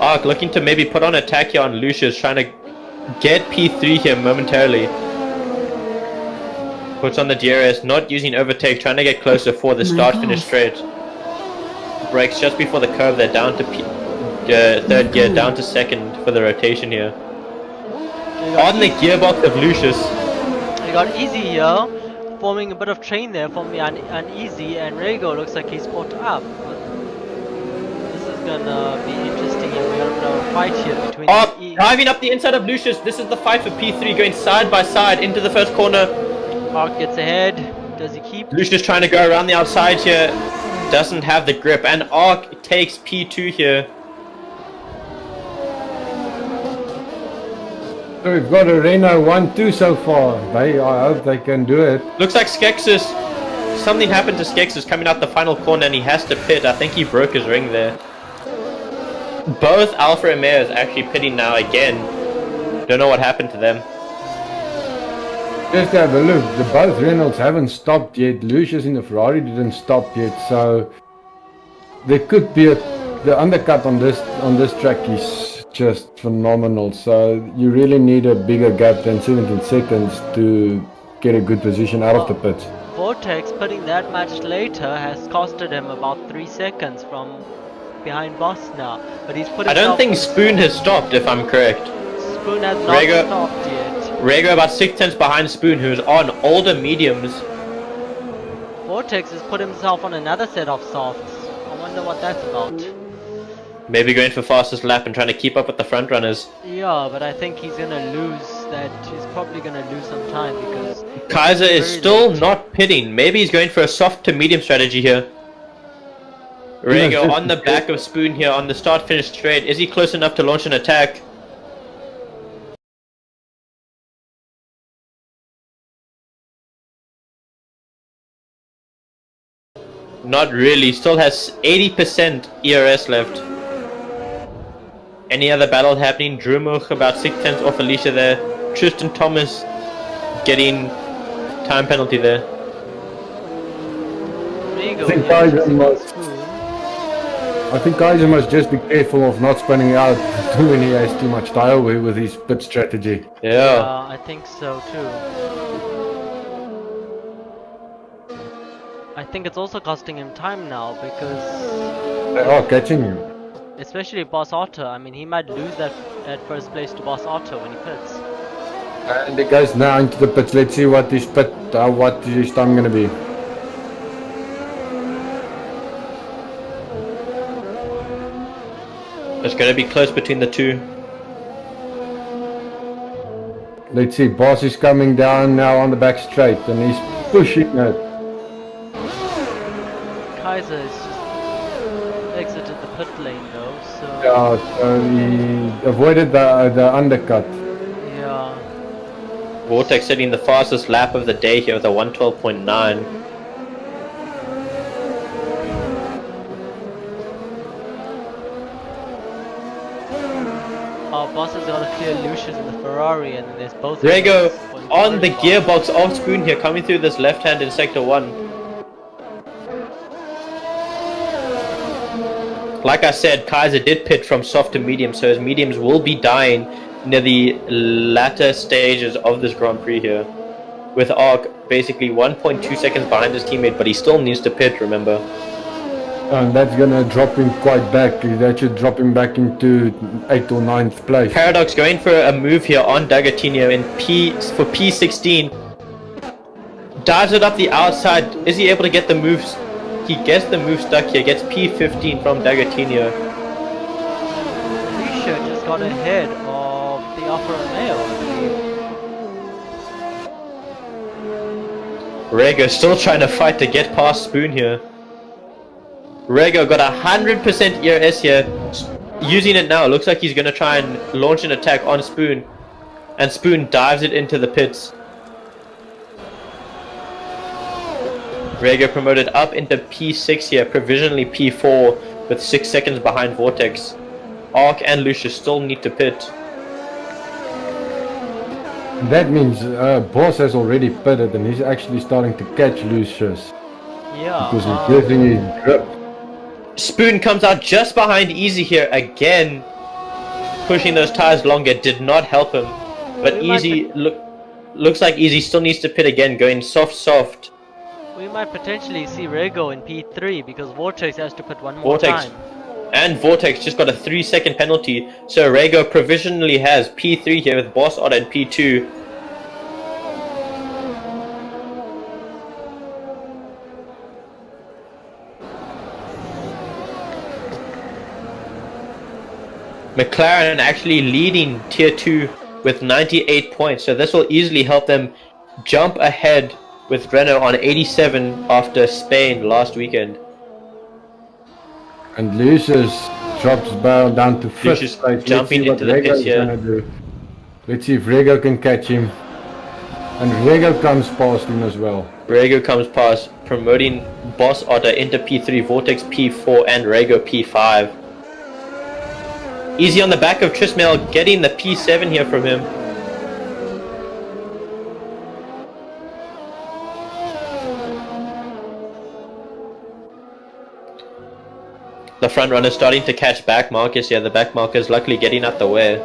Arc looking to maybe put on attack here on Lucius, trying to get P3 here momentarily. Puts on the DRS, not using overtake, trying to get closer for the start finish straight. Brakes just before the curve, they're down to third gear, down to second for the rotation here. On the gearbox of Lucius. You got Easy here, forming a bit of train there from the uneasy, and Rego looks like he's caught up. But this is gonna be interesting, and we're gonna have a fight here between Driving up the inside of Lucius, this is the fight for P3, going side by side into the first corner. Arc gets ahead. Does he keep? Lucius trying to go around the outside here, doesn't have the grip, and Arc takes P2 here. So we've got a Renault 1-2 so far. I hope they can do it. Looks like Skexus. Something happened to Skexus coming out the final corner and he has to pit. I think he broke his ring there. Both Alfa Romeos actually pitting now again. Don't know what happened to them. Just have a look. The both Reynolds haven't stopped yet. Lucius in the Ferrari didn't stop yet. So there could be the undercut on this track is just phenomenal. So you really need a bigger gap than 17 seconds to get a good position out of the pits. Vortex putting that match later has costed him about 3 seconds from behind Boss now, but he's put. I don't think Spoon has stopped, if I'm correct. Spoon has not stopped yet. Rego about 6 tenths behind Spoon, who's on older mediums. Vortex has put himself on another set of softs. I wonder what that's about. Maybe going for fastest lap and trying to keep up with the front runners. Yeah, but I think he's gonna lose that. He's probably gonna lose some time because Kaiser is still not pitting. Maybe he's going for a soft to medium strategy here. Rego on the back of Spoon here on the start-finish straight. Is he close enough to launch an attack? Not really. Still has 80% ERS left. Any other battle happening? Drumach about 6 tenths off Alicia there. Tristan Thomas getting time penalty there. I think Kaiser must just be careful of not spinning out when he has too much tire wear with his pit strategy. Yeah. I think so too. I think it's also costing him time now because They are catching him. especially Boss Otto. I mean, he might lose that first place to Boss Otto when he pits. And he goes now into the pits. Let's see what his time gonna be. It's going to be close between the two. Let's see, Boss is coming down now on the back straight and he's pushing it. Kaiser has just exited the pit lane though, so Yeah, so he avoided the undercut. yeah. Vortex setting the fastest lap of the day here with a 112.9. Boss has got to clear Lucius in the Ferrari, and then there's both. Rego Reynolds on the going gearbox of Spoon here, coming through this left hand in sector 1. Like I said, Kaiser did pit from soft to medium, so his mediums will be dying near the latter stages of this Grand Prix here. With Arc basically 1.2 seconds behind his teammate, but he still needs to pit, remember. And that's gonna drop him quite back. That should drop him back into 8th or 9th place. Paradox going for a move here on Dagatino in for P16. Dives it up the outside. Is he able to get the moves? He gets the move stuck here. Gets P15 from Dagatino. Lucia just got ahead of the Alfa Romeo, I believe. Rego still trying to fight to get past Spoon here. Rego got 100% ERS here, using it now. Looks like he's going to try and launch an attack on Spoon, and Spoon dives it into the pits. Rego promoted up into P6 here, provisionally P4 with 6 seconds behind Vortex. Arc and Lucius still need to pit. That means Boss has already pitted and he's actually starting to catch Lucius. Yeah. Because he's losing his grip. Spoon comes out just behind Easy here again, pushing those tires longer. Did not help him, but Easy looks like Easy still needs to pit again, going soft. We might potentially see Rego in P3 because Vortex has to put one more Vortex time. and Vortex just got a 3-second penalty, so Rego provisionally has P3 here with Boss Otter and P2. McLaren actually leading tier 2 with 98 points, so this will easily help them jump ahead with Renault on 87 after Spain last weekend. And Lucius drops down to 5th Lucius place. jumping into the pits here. Let's see if Rego can catch him. And Rego comes past him as well. Rego comes past, promoting Boss Otter into P3, Vortex P4, and Rego P5. Easy on the back of Trismail, getting the P7 here from him. The front runner starting to catch back markers here. The back markers luckily getting out the way.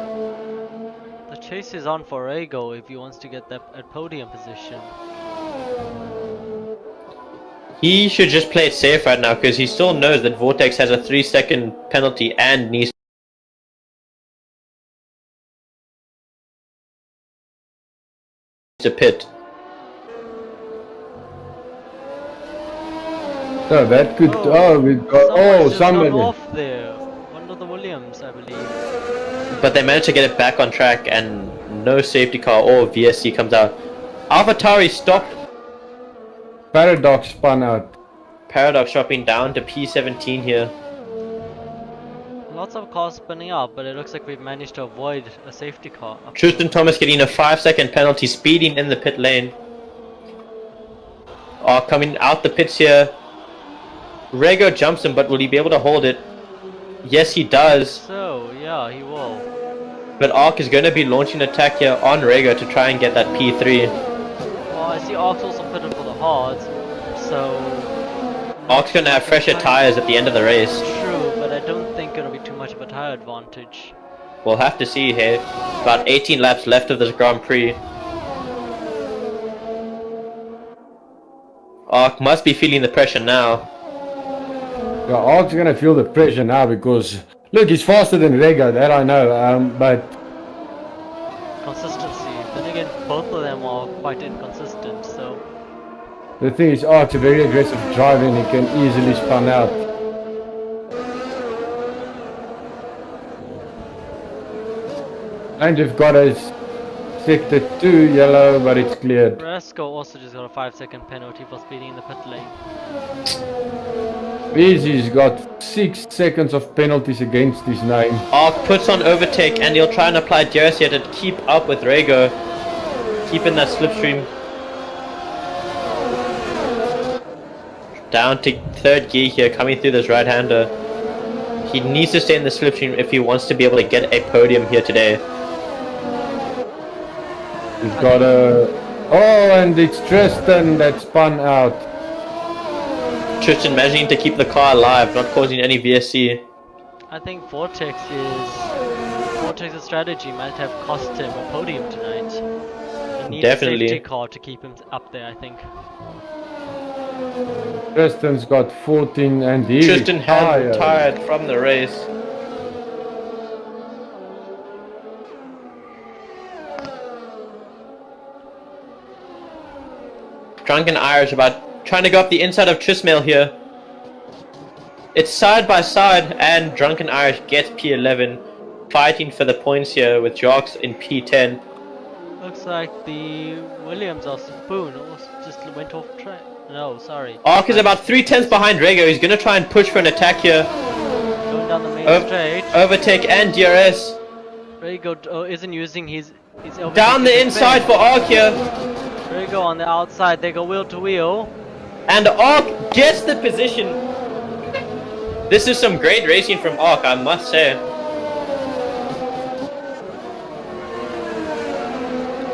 The chase is on for Rego if he wants to get that at podium position. He should just play it safe right now because he still knows that Vortex has a 3-second penalty and needs to pit. So that could... we got... Someone's just gone off there. One of the Williams, I believe. But they managed to get it back on track and no safety car or VSC comes out. AlphaTauri stopped. Paradox spun out. Paradox dropping down to P17 here. Lots of cars spinning out, but it looks like we've managed to avoid a safety car. Tristan Thomas getting a 5-second penalty, speeding in the pit lane. Coming out the pits here. Rego jumps him, but will he be able to hold it? Yes, he does. So, yeah, he will. But Ark is going to be launching an attack here on Rego to try and get that P3. Well, I see Ark's also pitted for the hards, so... Ark's going to have fresher tires at the end of the race. True, but I don't think it'll be too much of a tire advantage. We'll have to see here. About 18 laps left of this Grand Prix. Ark must be feeling the pressure now. Yeah, Ark's gonna feel the pressure now because... Look, he's faster than Rego, that I know, but... Consistency. Then again, both of them are quite inconsistent, so... The thing is, Ark's a very aggressive driver and he can easily spun out. And we've got a sector 2 yellow, but it's cleared. Rasco also just got a 5-second penalty for speeding in the pit lane. Easy's got 6 seconds of penalties against his name. Ark puts on overtake and he'll try and apply DRS here to keep up with Rego. Keeping that slipstream. Down to 3rd gear here, coming through this right-hander. He needs to stay in the slipstream if he wants to be able to get a podium here today. He's got a... Oh, and it's Tristan that spun out. Tristan managing to keep the car alive, not causing any VSC. I think Vortex's strategy might have cost him a podium tonight. He needs Definitely. a safety car to keep him up there, I think. Tristan's got 14 and he's Tristan has retired from the race. Drunken Irish about trying to go up the inside of Trismail here. It's side by side and Drunken Irish gets P11. Fighting for the points here with Jocks in P10. Looks like the Williams or Spoon just went off track. No, sorry. Ark is about 3/10 behind Rego. He's going to try and push for an attack here. Going down the main straight. Overtake and DRS. Rego isn't using his overtake Down the inside for Ark here. Rego on the outside, they go wheel to wheel. And Ark gets the position. This is some great racing from Ark, I must say.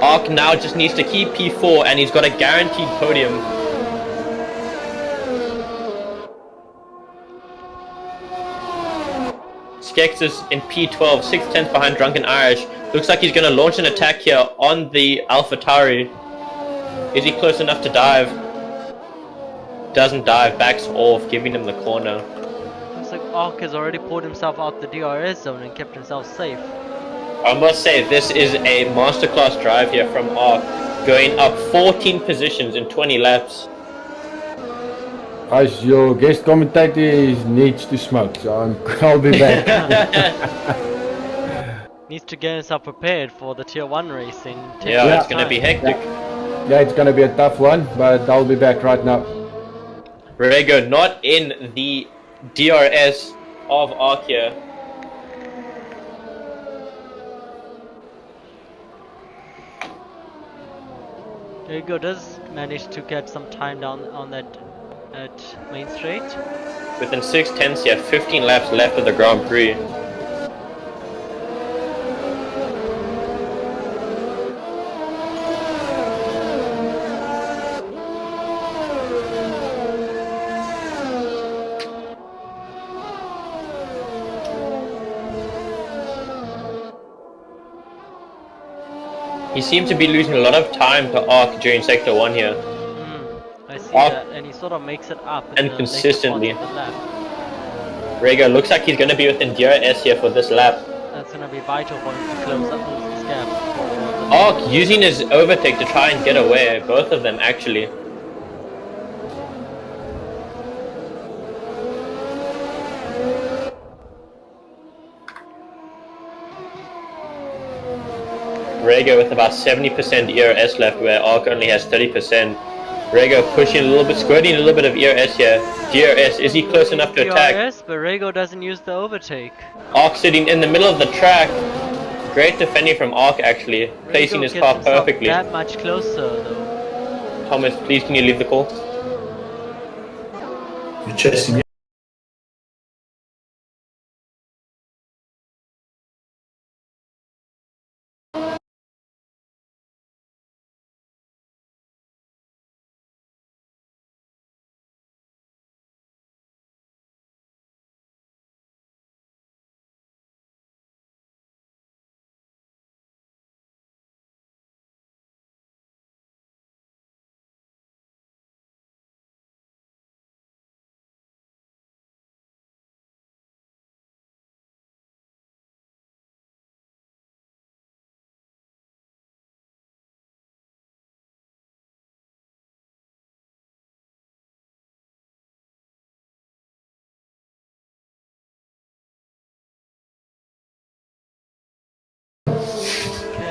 Ark now just needs to keep P4 and he's got a guaranteed podium. Skex is in P12, 6/10 behind Drunken Irish. Looks like he's going to launch an attack here on the AlphaTauri. Is he close enough to dive? Doesn't dive, backs off, giving him the corner. Looks like Ark has already pulled himself out the DRS zone and kept himself safe. I must say, this is a masterclass drive here from Ark, going up 14 positions in 20 laps. As your guest commentator needs to smoke, so I'll be back. Needs to get himself prepared for the tier 1 racing. Yeah, it's going to be hectic. Yeah, it's going to be a tough one, but I'll be back right now. Rego not in the DRS of Ark here. Rego does manage to get some time down on that at main straight. Within 6 tenths, you have 15 laps left of the Grand Prix. He seems to be losing a lot of time to Arc during Sector 1 here. I see Arc- that, and he sort of makes it up in and the consistently. later parts of the lap. Rego looks like he's going to be within DRS here for this lap. That's going to be vital for him to close up this gap. Arc using his overtake to try and get away, both of them actually. Rego with about 70% ERS left, where Arc only has 30%. Rego pushing a little bit, squirting a little bit of ERS here. DRS, is he close enough to attack? DRS, but Rego doesn't use the overtake. Arc sitting in the middle of the track. Great defending from Arc actually, placing Rego his gets car himself perfectly. that much closer though. Thomas, please can you leave the call? You're chasing me.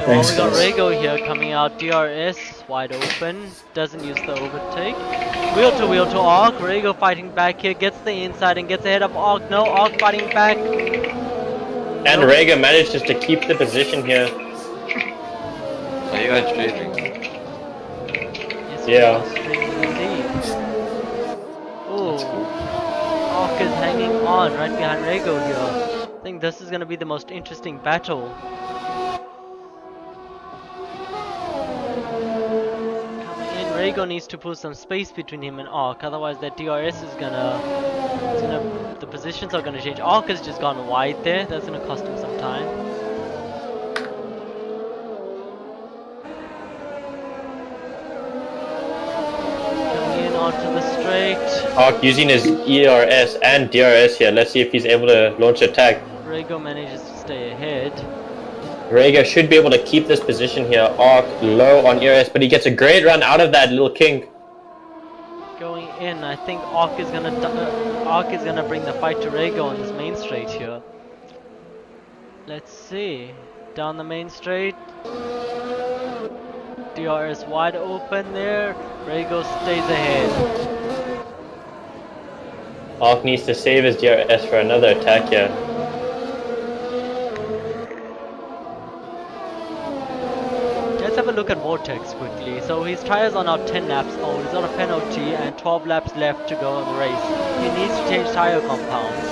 Okay, Thanks, well, we got guys. Rego here coming out, DRS wide open, doesn't use the overtake. Wheel to Arc, Rego fighting back here, gets the inside and gets ahead of Arc. No, Arc fighting back. And Rego manages to keep the position here. Are you guys trading? Yes, Yeah. indeed. Ooh, Arc is hanging on right behind Rego here. I think this is going to be the most interesting battle. Rego needs to put some space between him and Arc, otherwise that DRS is the positions are gonna change. Arc has just gone wide there, that's gonna cost him some time. Coming in onto the straight. Arc using his ERS and DRS here. Let's see if he's able to launch attack. Rego manages to stay ahead. Rego should be able to keep this position here. Arc low on ERS, but he gets a great run out of that little kink. Going in, I think Arc is gonna bring the fight to Rego on this main straight here. Let's see. Down the main straight. DRS wide open there. Rego stays ahead. Arc needs to save his DRS for another attack here. Let's have a look at Vortex quickly. So his tires are now 10 laps old. He's on a penalty and 12 laps left to go on the race. He needs to change tire compounds.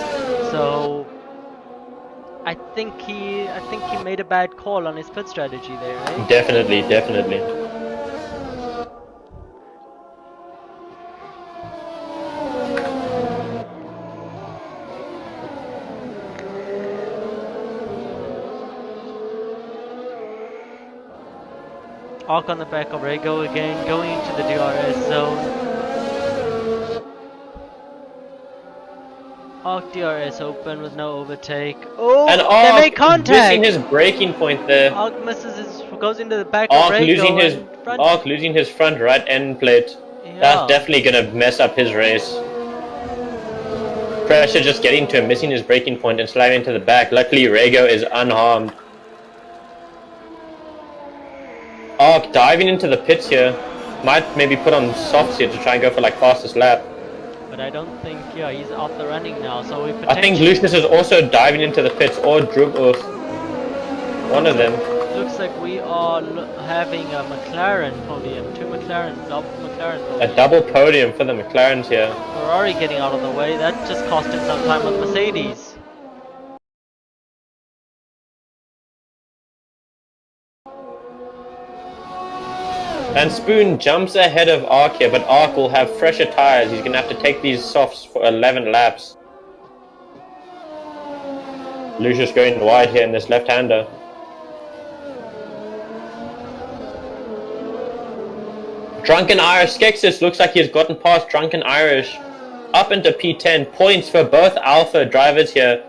So I think he made a bad call on his pit strategy there, right? Definitely, definitely. Arc on the back of Rego again, going into the DRS zone. Arc DRS open with no overtake. Oh, And they Arc make contact! missing his braking point there. Arc misses his, goes into the back Arc of Rego losing his and front. Arc losing his front right end plate. Yeah. That's definitely gonna mess up his race. Pressure just getting to him, missing his braking point and sliding into the back. Luckily Rego is unharmed. Arc diving into the pits here. Might maybe put on softs here to try and go for like fastest lap. But I don't think, yeah, he's out the running now, so we I think Lucius is also diving into the pits, or Drug, or one of them. looks like we are having a McLaren podium. Two McLaren, double McLaren A podium. double podium for the McLarens here. Ferrari getting out of the way. That just cost him some time on Mercedes. And Spoon jumps ahead of Ark here, but Ark will have fresher tires. He's going to have to take these softs for 11 laps. Lucius going wide here in this left-hander. Drunken Irish Skexis looks like he's gotten past Drunken Irish. Up into P10. Points for both Alpha drivers here.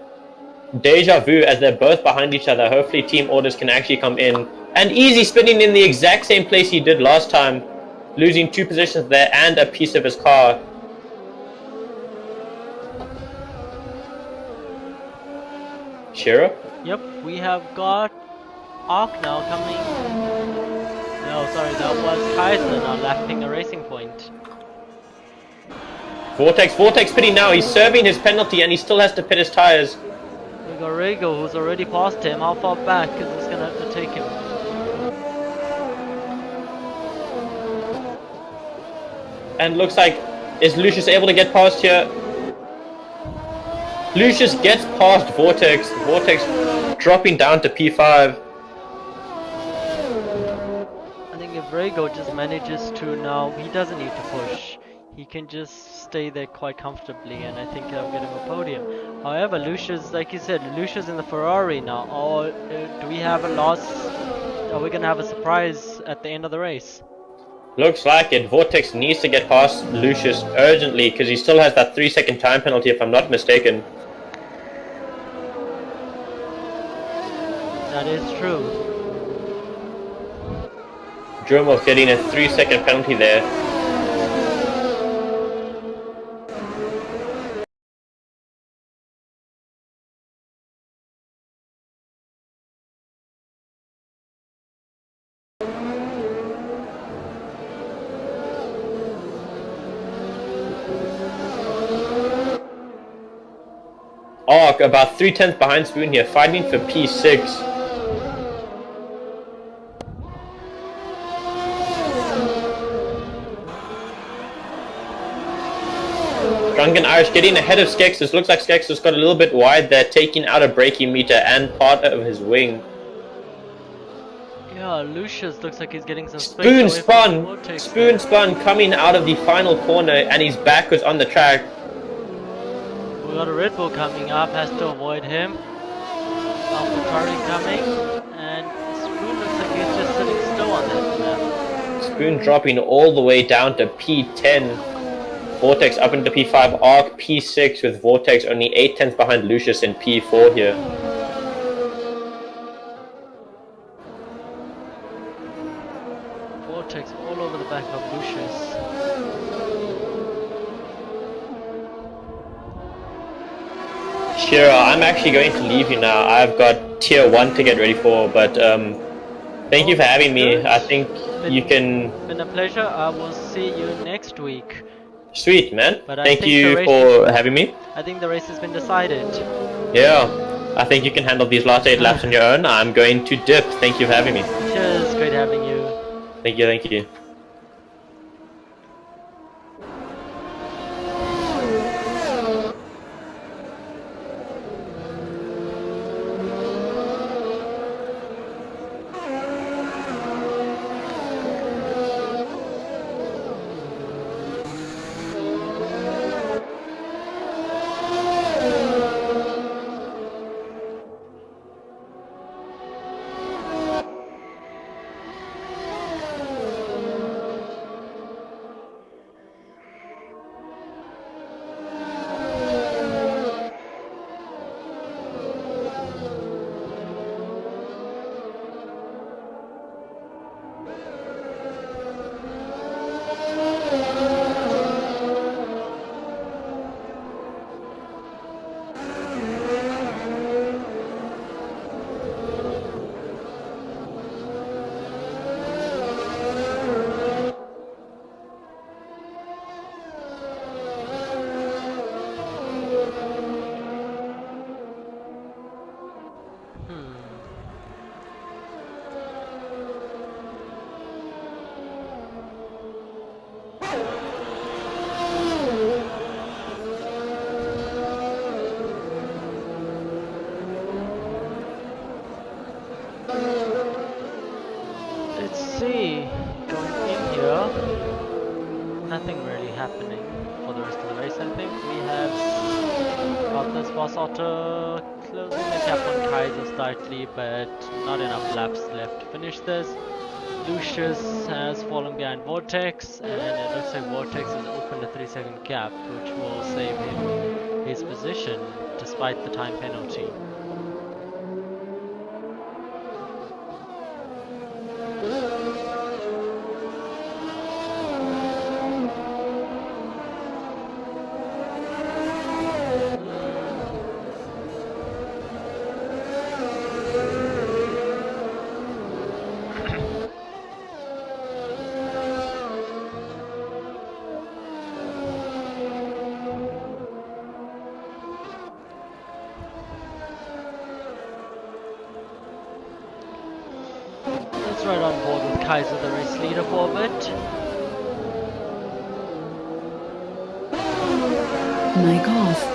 Deja vu as they're both behind each other. Hopefully team orders can actually come in. And Easy spinning in the exact same place he did last time. Losing 2 positions there and a piece of his car. Shiro? Yep, we have got Ark now coming. No, sorry, that was Kaiser now lapping the racing point. Vortex pitting now. He's serving his penalty and he still has to pit his tires. We got Rego who's already passed him. How far back is this gonna have to take him? And looks like, is Lucius able to get past here? Lucius gets past Vortex. Vortex dropping down to P5. I think if Rego just manages to now, he doesn't need to push. He can just stay there quite comfortably, and I think that'll get him a podium. However, Lucius, like you said, Lucius in the Ferrari now. Or do we have a loss? Are we gonna have a surprise at the end of the race? Looks like it. Vortex needs to get past Lucius urgently because he still has that 3-second time penalty if I'm not mistaken. That is true. Dromov getting a 3-second penalty there. Ark about 3/10 behind Spoon here, fighting for P6. Drunken Irish getting ahead of Skexus. Looks like Skexus got a little bit wide there, taking out a braking meter and part of his wing. Yeah, Lucius looks like he's getting some space. Spoon away spun! from Vortex Spoon there. spun coming out of the final corner and he's back was on the track. We got a Red Bull coming up, has to avoid him. AlphaTauri coming, and Spoon looks like he's just sitting still on that map. Spoon dropping all the way down to P10. Vortex up into P5, Arc P6 with Vortex only 8/10 behind Lucius in P4 here. Vortex all over the back of Lucius. Shira, I'm actually going to leave you now. I've got tier 1 to get ready for, but thank you for having me. I think you can... Been a pleasure. I will see you next week. Sweet, man. But I Thank think you the race for having me. I think the race has been decided. Yeah, I think you can handle these last 8 laps on your own. I'm going to dip. Thank you for having me. Cheers, great having you. Thank you, thank you. Okay, going in here, nothing really happening for the rest of the race. I think we have got this boss Otter closing the gap on Kaiser slightly, but not enough laps left to finish this. Lucius has fallen behind Vortex, and it looks like Vortex has opened a 3-second gap, which will save him his position despite the time penalty. Let's ride on board with Kaiser, the race leader, for a bit. Mic off.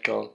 Go.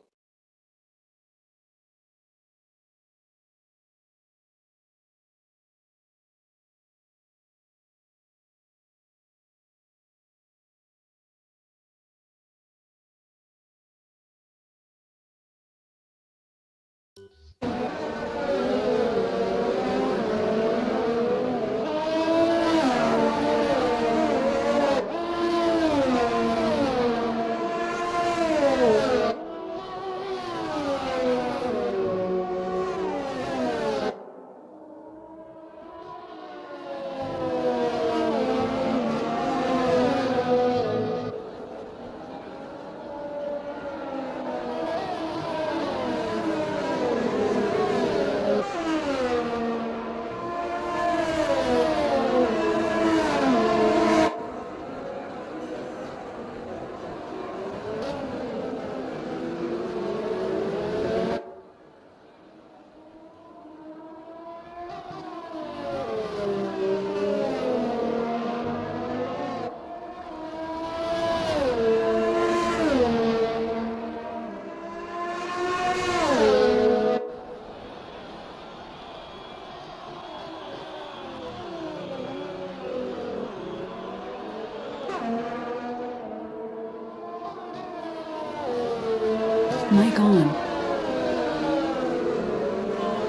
Mic on.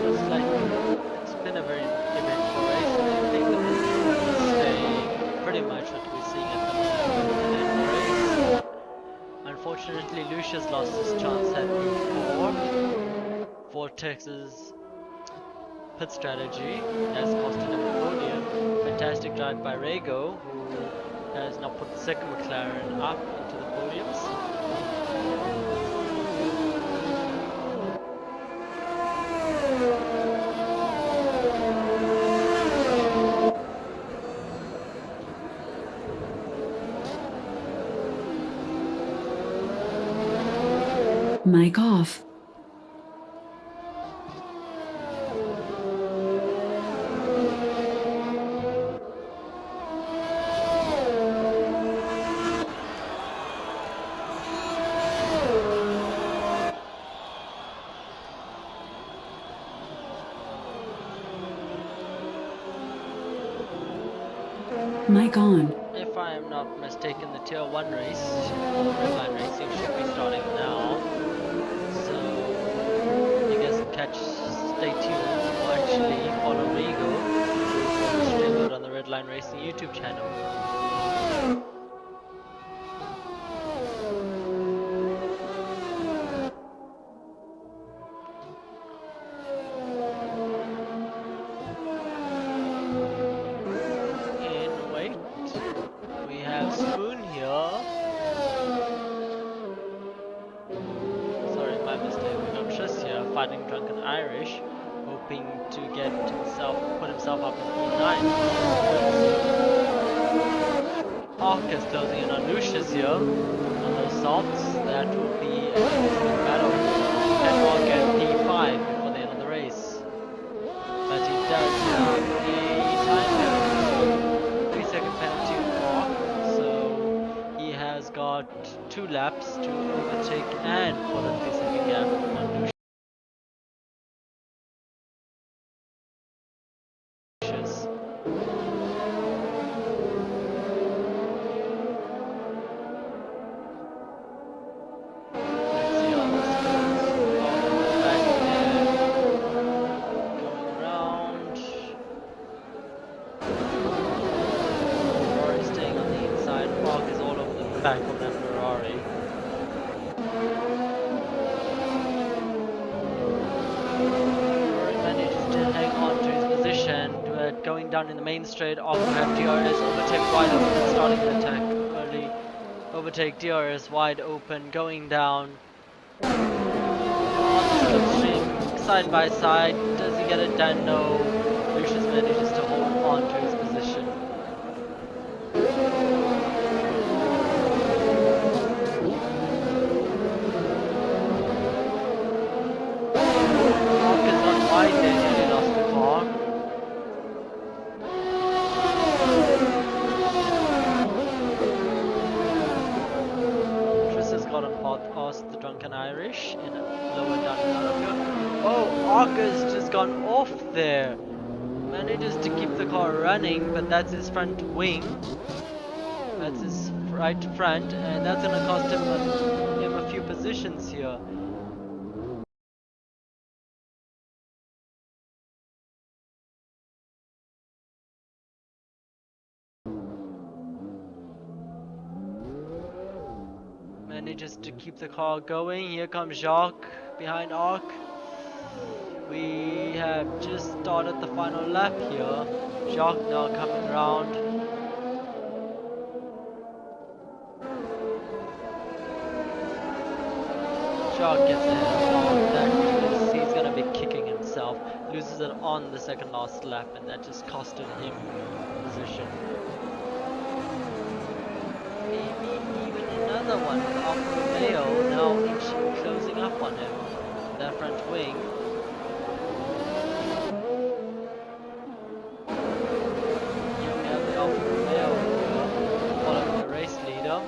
Looks like it's been a very eventful race, and I think the momentum will stay pretty much what we're seeing at the moment in the race. Unfortunately, Lucius lost his chance at Q4. Vortex's pit strategy has costed him the podium. Fantastic drive by Rego, who has now put the second McLaren up into the podiums. Mic off. Mic on. If I am not mistaken, the tier 1 race, Redline Racing, should be starting now. So, you guys can stay tuned, or actually follow Rego streamed on the Redline Racing YouTube channel. We have Spoon here. Sorry, my mistake. We got Tris here fighting Drunken Irish, hoping to put himself up in E9. Ark is closing in on Lucius here on those softs. That will be a battle. Can Ark get P5 before the end of the race? But he does have a time penalty, 3-second penalty on Ark, so he has got 2 laps to overtake and for the 3-second gap on Lucius. Back on that Ferrari. Ferrari manages to hang on to his position, but going down in the main straight, off have DRS overtake wide open, starting the attack early. Overtake DRS wide open, going down. On the slipstream, side by side, does he get it done? No. Lucius manages to hold on to his position. Wide there, nearly lost the car. Tris has gotten past the Drunken Irish in a lower down and out of here. Oh, Arca's just gone off there. Manages to keep the car running, but that's his front wing. That's his right front, and that's gonna cost him a few positions here. Manages to keep the car going. Here comes Jacques behind Arc. We have just started the final lap here. Jacques now coming around. Jacques gets ahead of Arc. That means he's gonna be kicking himself. Loses it on the second last lap, and that just costed him position. Maybe even another one. Alfa Romeo now inching, closing up on him. Their front wing. Here we have the Alfa Romeo following the race leader.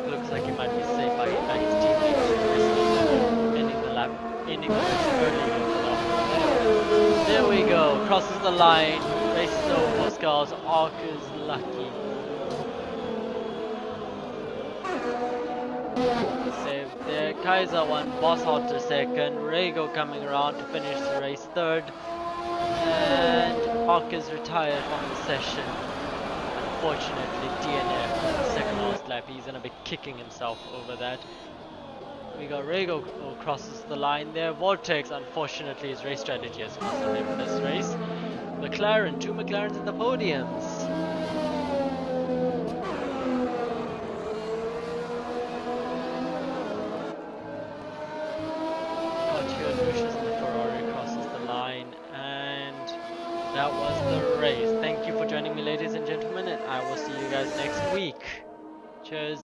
Looks like he might be saved by his teammates. Ending the lap, ending the race early. There we go, crosses the line, race is over for Scars, Arc is lucky. Saved there, Kaiser won, Boss Hotter second, Rego coming around to finish the race third, and Arc is retired from the session. Unfortunately, DNF on the second last lap, he's gonna be kicking himself over that. We got Rego who crosses the line there. Vortex, unfortunately, his race strategy has cost him in this race. McLaren, 2 McLarens in the podiums. Got here, Lucius in the Ferrari crosses the line, and that was the race. Thank you for joining me, ladies and gentlemen, and I will see you guys next week. Cheers.